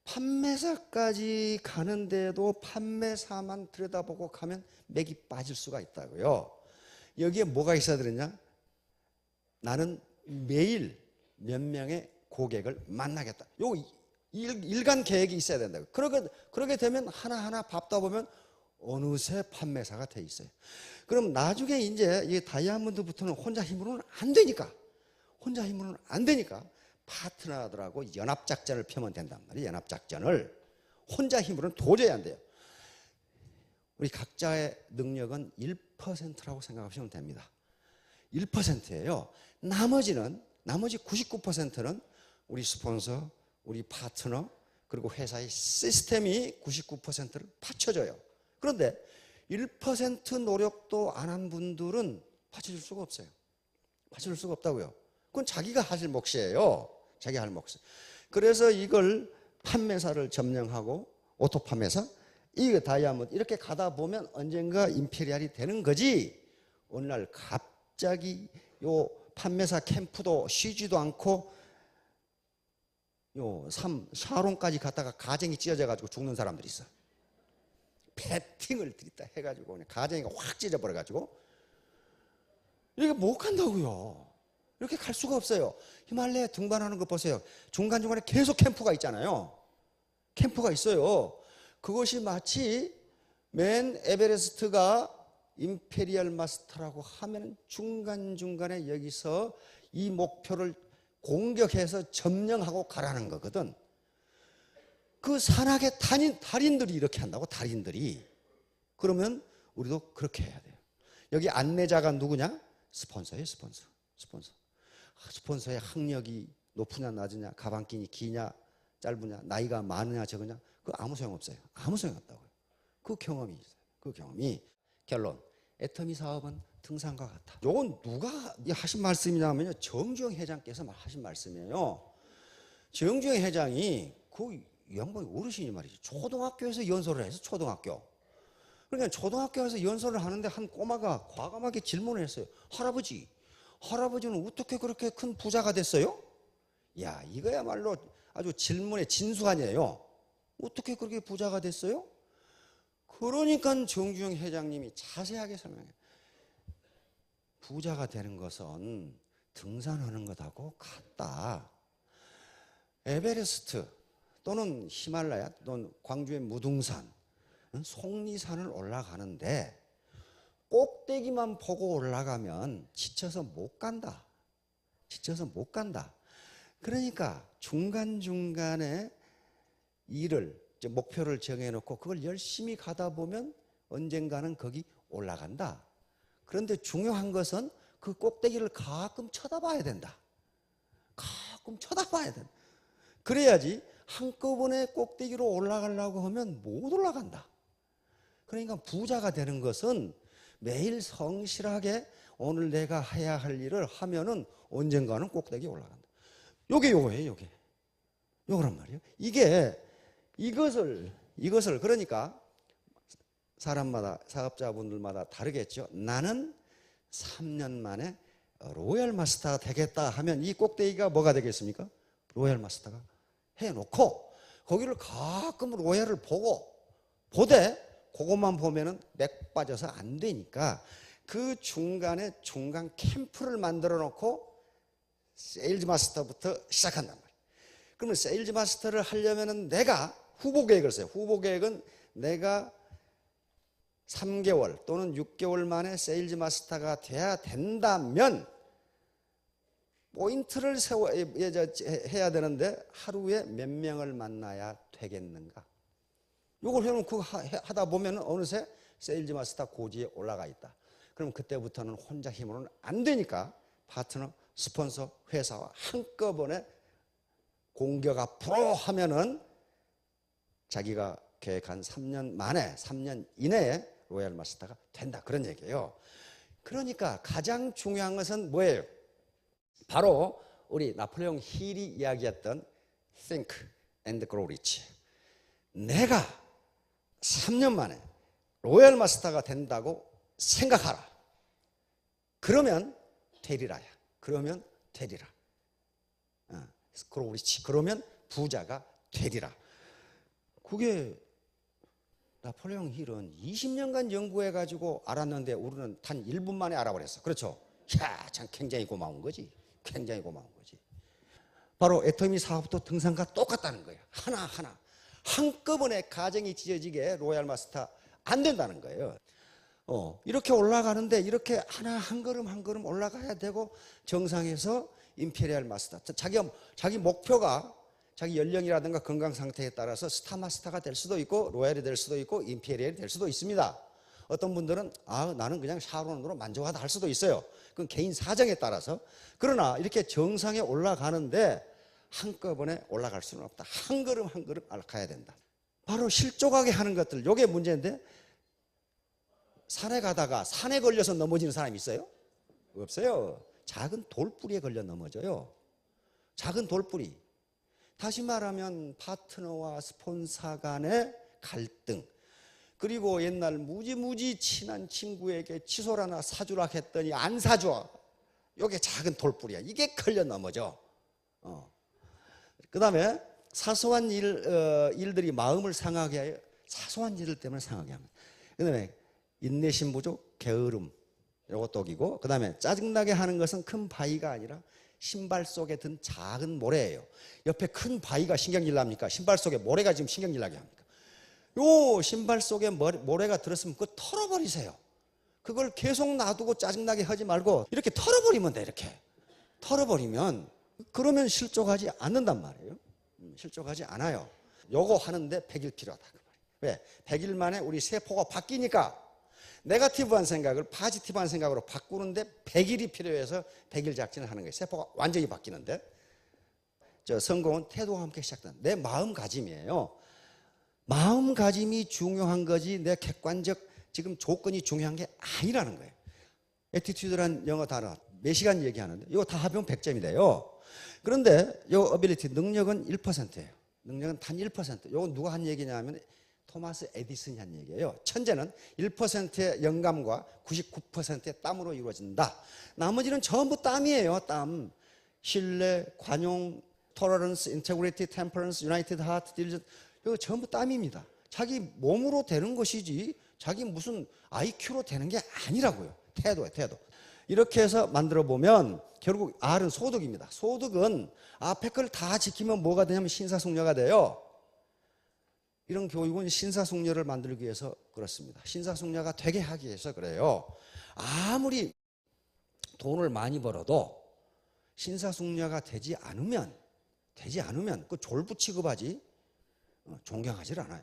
판매사까지 가는데도 판매사만 들여다보고 가면 맥이 빠질 수가 있다고요. 여기에 뭐가 있어야 되느냐? 나는 매일 몇 명의 고객을 만나겠다. 요 일간 계획이 있어야 된다고. 그러게 되면 하나하나 밟다 보면 어느새 판매사가 돼 있어요. 그럼 나중에 이제 이 다이아몬드부터는 혼자 힘으로는 안 되니까 파트너들하고 연합작전을 펴면 된단 말이에요. 연합작전을. 혼자 힘으로는 도저히 안 돼요. 우리 각자의 능력은 1%라고 생각하시면 됩니다. 1%예요. 나머지 99%는 우리 스폰서, 우리 파트너, 그리고 회사의 시스템이 99%를 받쳐줘요. 그런데 1% 노력도 안 한 분들은 받쳐줄 수가 없어요. 받쳐줄 수가 없다고요. 그건 자기가 하실 몫이에요. 자기가 할 몫. 그래서 이걸 판매사를 점령하고 오토 판매사, 이 다이아몬드 이렇게 가다 보면 언젠가 임페리얼이 되는 거지. 어느 날 갑자기 요 판매사 캠프도 쉬지도 않고 샤론까지 갔다가 가정이 찢어져 가지고 죽는 사람들이 있어. 배팅을 들이다 해가지고 그냥 가정이가 확 찢어버려 가지고 이게 못 간다고요. 이렇게 갈 수가 없어요. 히말라야 등반하는 거 보세요. 중간중간에 계속 캠프가 있잖아요. 캠프가 있어요. 그것이 마치 맨 에베레스트가 임페리얼 마스터라고 하면 중간중간에 여기서 이 목표를 공격해서 점령하고 가라는 거거든. 그 산악의 달인들이 이렇게 한다고, 달인들이. 그러면 우리도 그렇게 해야 돼요. 여기 안내자가 누구냐? 스폰서예요, 스폰서. 스폰서의 학력이 높으냐 낮으냐, 가방끈이 기냐 짧으냐, 나이가 많으냐 적으냐, 그거 아무 소용없어요. 아무 소용없다고요. 그 경험이 있어요. 그 경험이. 결론, 애터미 사업은 등산과 같아. 이건 누가 하신 말씀이냐면요, 정주영 회장께서 하신 말씀이에요. 정주영 회장이 그 양반이 어르신이 말이죠. 초등학교에서 연설을 해서 초등학교. 그러니까 초등학교에서 연설을 하는데 한 꼬마가 과감하게 질문을 했어요. 할아버지는 어떻게 그렇게 큰 부자가 됐어요? 야, 이거야말로 아주 질문의 진수아니에요. 어떻게 그렇게 부자가 됐어요? 그러니까 정주영 회장님이 자세하게 설명해요. 부자가 되는 것은 등산하는 것하고 같다. 에베레스트 또는 히말라야 또는 광주의 무등산, 속리산을 올라가는데 꼭대기만 보고 올라가면 지쳐서 못 간다. 지쳐서 못 간다. 그러니까 중간중간에 목표를 정해놓고 그걸 열심히 가다 보면 언젠가는 거기 올라간다. 그런데 중요한 것은 그 꼭대기를 가끔 쳐다봐야 된다. 가끔 쳐다봐야 된다. 그래야지 한꺼번에 꼭대기로 올라가려고 하면 못 올라간다. 그러니까 부자가 되는 것은 매일 성실하게 오늘 내가 해야 할 일을 하면은 언젠가는 꼭대기에 올라간다. 요거예요, 요게. 요거란 말이에요. 이것을 그러니까 사람마다, 사업자분들마다 다르겠죠. 나는 3년 만에 로얄 마스터가 되겠다 하면 이 꼭대기가 뭐가 되겠습니까? 로얄 마스터가 해놓고 거기를 가끔 로얄을 보되 그것만 보면은 맥 빠져서 안 되니까 그 중간에 중간 캠프를 만들어 놓고 세일즈 마스터부터 시작한단 말이에요. 그러면 세일즈 마스터를 하려면은 내가 후보 계획을 써요. 후보 계획은 내가 3개월 또는 6개월 만에 세일즈 마스터가 돼야 된다면 포인트를 해야 되는데 하루에 몇 명을 만나야 되겠는가? 이걸 해놓고 하다 보면 어느새 세일즈 마스터 고지에 올라가 있다. 그럼 그때부터는 혼자 힘으로는 안 되니까 파트너, 스폰서, 회사와 한꺼번에 공격 앞으로 하면은 자기가 계획한 3년 만에, 3년 이내에 로얄 마스터가 된다. 그런 얘기예요. 그러니까 가장 중요한 것은 뭐예요? 바로 우리 나폴레옹 힐이 이야기했던 Think and Grow Rich. 내가 3년 만에 로얄 마스터가 된다고 생각하라. 그러면 되리라야. 그러면 되리라. Grow Rich. 그러면 부자가 되리라. 그게 나폴레옹 힐은 20년간 연구해가지고 알았는데 우리는 단 1분 만에 알아버렸어. 그렇죠? 야, 참 굉장히 고마운 거지. 굉장히 고마운 거지. 바로 애터미 사업도 등산과 똑같다는 거예요. 하나하나. 한꺼번에 가정이 찢어지게 로얄 마스터 안 된다는 거예요. 이렇게 올라가는데 이렇게 하나 한 걸음 한 걸음 올라가야 되고 정상에서 임페리얼 마스터. 자기 목표가 자기 연령이라든가 건강 상태에 따라서 스타 마스터가 될 수도 있고 로얄이 될 수도 있고 임페리얼이 될 수도 있습니다. 어떤 분들은 나는 그냥 샤론으로 만족하다 할 수도 있어요. 그건 개인 사정에 따라서. 그러나 이렇게 정상에 올라가는데 한꺼번에 올라갈 수는 없다. 한 걸음 한 걸음 가야 된다. 바로 실족하게 하는 것들, 이게 문제인데 산에 가다가 산에 걸려서 넘어지는 사람이 있어요? 없어요. 작은 돌뿌리에 걸려 넘어져요. 작은 돌뿌리. 다시 말하면 파트너와 스폰서 간의 갈등, 그리고 옛날 무지무지 친한 친구에게 칫솔 하나 사주라 했더니 안 사줘. 이게 작은 돌뿌리야. 이게 걸려 넘어져. 그 다음에 사소한 일들이 마음을 상하게 해요. 사소한 일들 때문에 상하게 합니다. 그 다음에 인내심 부족, 게으름, 요것도 이고, 그 다음에 짜증나게 하는 것은 큰 바위가 아니라 신발 속에 든 작은 모래예요. 옆에 큰 바위가 신경질 납니까? 신발 속에 모래가 지금 신경질 나게 합니까? 요 신발 속에 모래가 들었으면 그거 털어버리세요. 그걸 계속 놔두고 짜증나게 하지 말고 이렇게 털어버리면 돼. 이렇게 털어버리면, 그러면 실족하지 않는단 말이에요. 실족하지 않아요. 요거 하는데 100일 필요하다. 왜? 100일 만에 우리 세포가 바뀌니까 네거티브한 생각을 포지티브한 생각으로 바꾸는데 100일이 필요해서 100일 작전을 하는 거예요. 세포가 완전히 바뀌는데, 성공은 태도와 함께 시작된다. 내 마음가짐이에요. 마음가짐이 중요한 거지 내 객관적 지금 조건이 중요한 게 아니라는 거예요. 애티튜드란 영어 단어 몇 시간 얘기하는데 이거 다 합하면 100점이 돼요. 그런데 이 어빌리티, 능력은 1%예요. 능력은 단 1%. 이건 누가 한 얘기냐면 토마스 에디슨이 한 얘기예요. 천재는 1%의 영감과 99%의 땀으로 이루어진다. 나머지는 전부 땀이에요. 땀. 신뢰, 관용, 토러런스, 인테그리티, 템퍼런스, 유나이티드 하트, 딜리전스. 이거 전부 땀입니다. 자기 몸으로 되는 것이지 자기 무슨 IQ로 되는 게 아니라고요. 태도에 태도. 이렇게 해서 만들어 보면 결국 R은 소득입니다. 소득은 앞에 걸 다 지키면 뭐가 되냐면 신사숙녀가 돼요. 이런 교육은 신사숙녀를 만들기 위해서 그렇습니다. 신사숙녀가 되게 하기 위해서 그래요. 아무리 돈을 많이 벌어도 신사숙녀가 되지 않으면 그 졸부 취급하지 존경하지 않아요.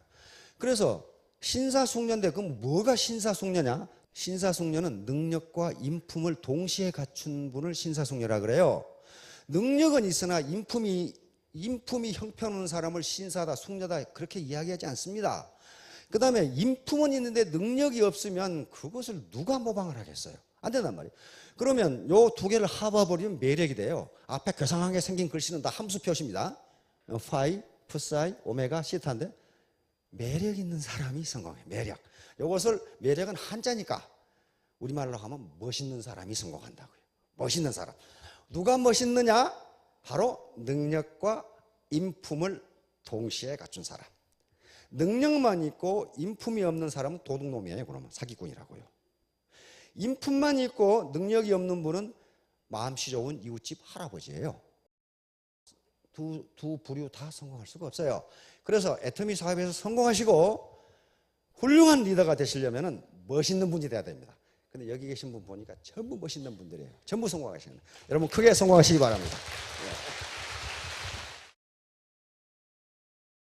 그래서 신사숙녀인데 그럼 뭐가 신사숙녀냐? 신사숙녀는 능력과 인품을 동시에 갖춘 분을 신사숙녀라 그래요. 능력은 있으나 인품이 형편없는 사람을 신사다, 숙녀다 그렇게 이야기하지 않습니다. 그 다음에 인품은 있는데 능력이 없으면 그것을 누가 모방을 하겠어요? 안 된단 말이에요. 그러면 요 두 개를 합해버리면 매력이 돼요. 앞에 괴상하게 생긴 글씨는 다 함수 표시입니다. 파이, 푸사이, 오메가, 시타인데 매력 있는 사람이 성공해. 매력. 이것을 매력은 한자니까 우리말로 하면 멋있는 사람이 성공한다고요. 멋있는 사람. 누가 멋있느냐? 바로 능력과 인품을 동시에 갖춘 사람. 능력만 있고 인품이 없는 사람은 도둑놈이에요. 그러면 사기꾼이라고요. 인품만 있고 능력이 없는 분은 마음씨 좋은 이웃집 할아버지예요. 두 부류 다 성공할 수가 없어요. 그래서 애터미 사업에서 성공하시고 훌륭한 리더가 되시려면 멋있는 분이 돼야 됩니다. 근데 여기 계신 분 보니까 전부 멋있는 분들이에요. 전부 성공하시는. 여러분 크게 성공하시기 바랍니다.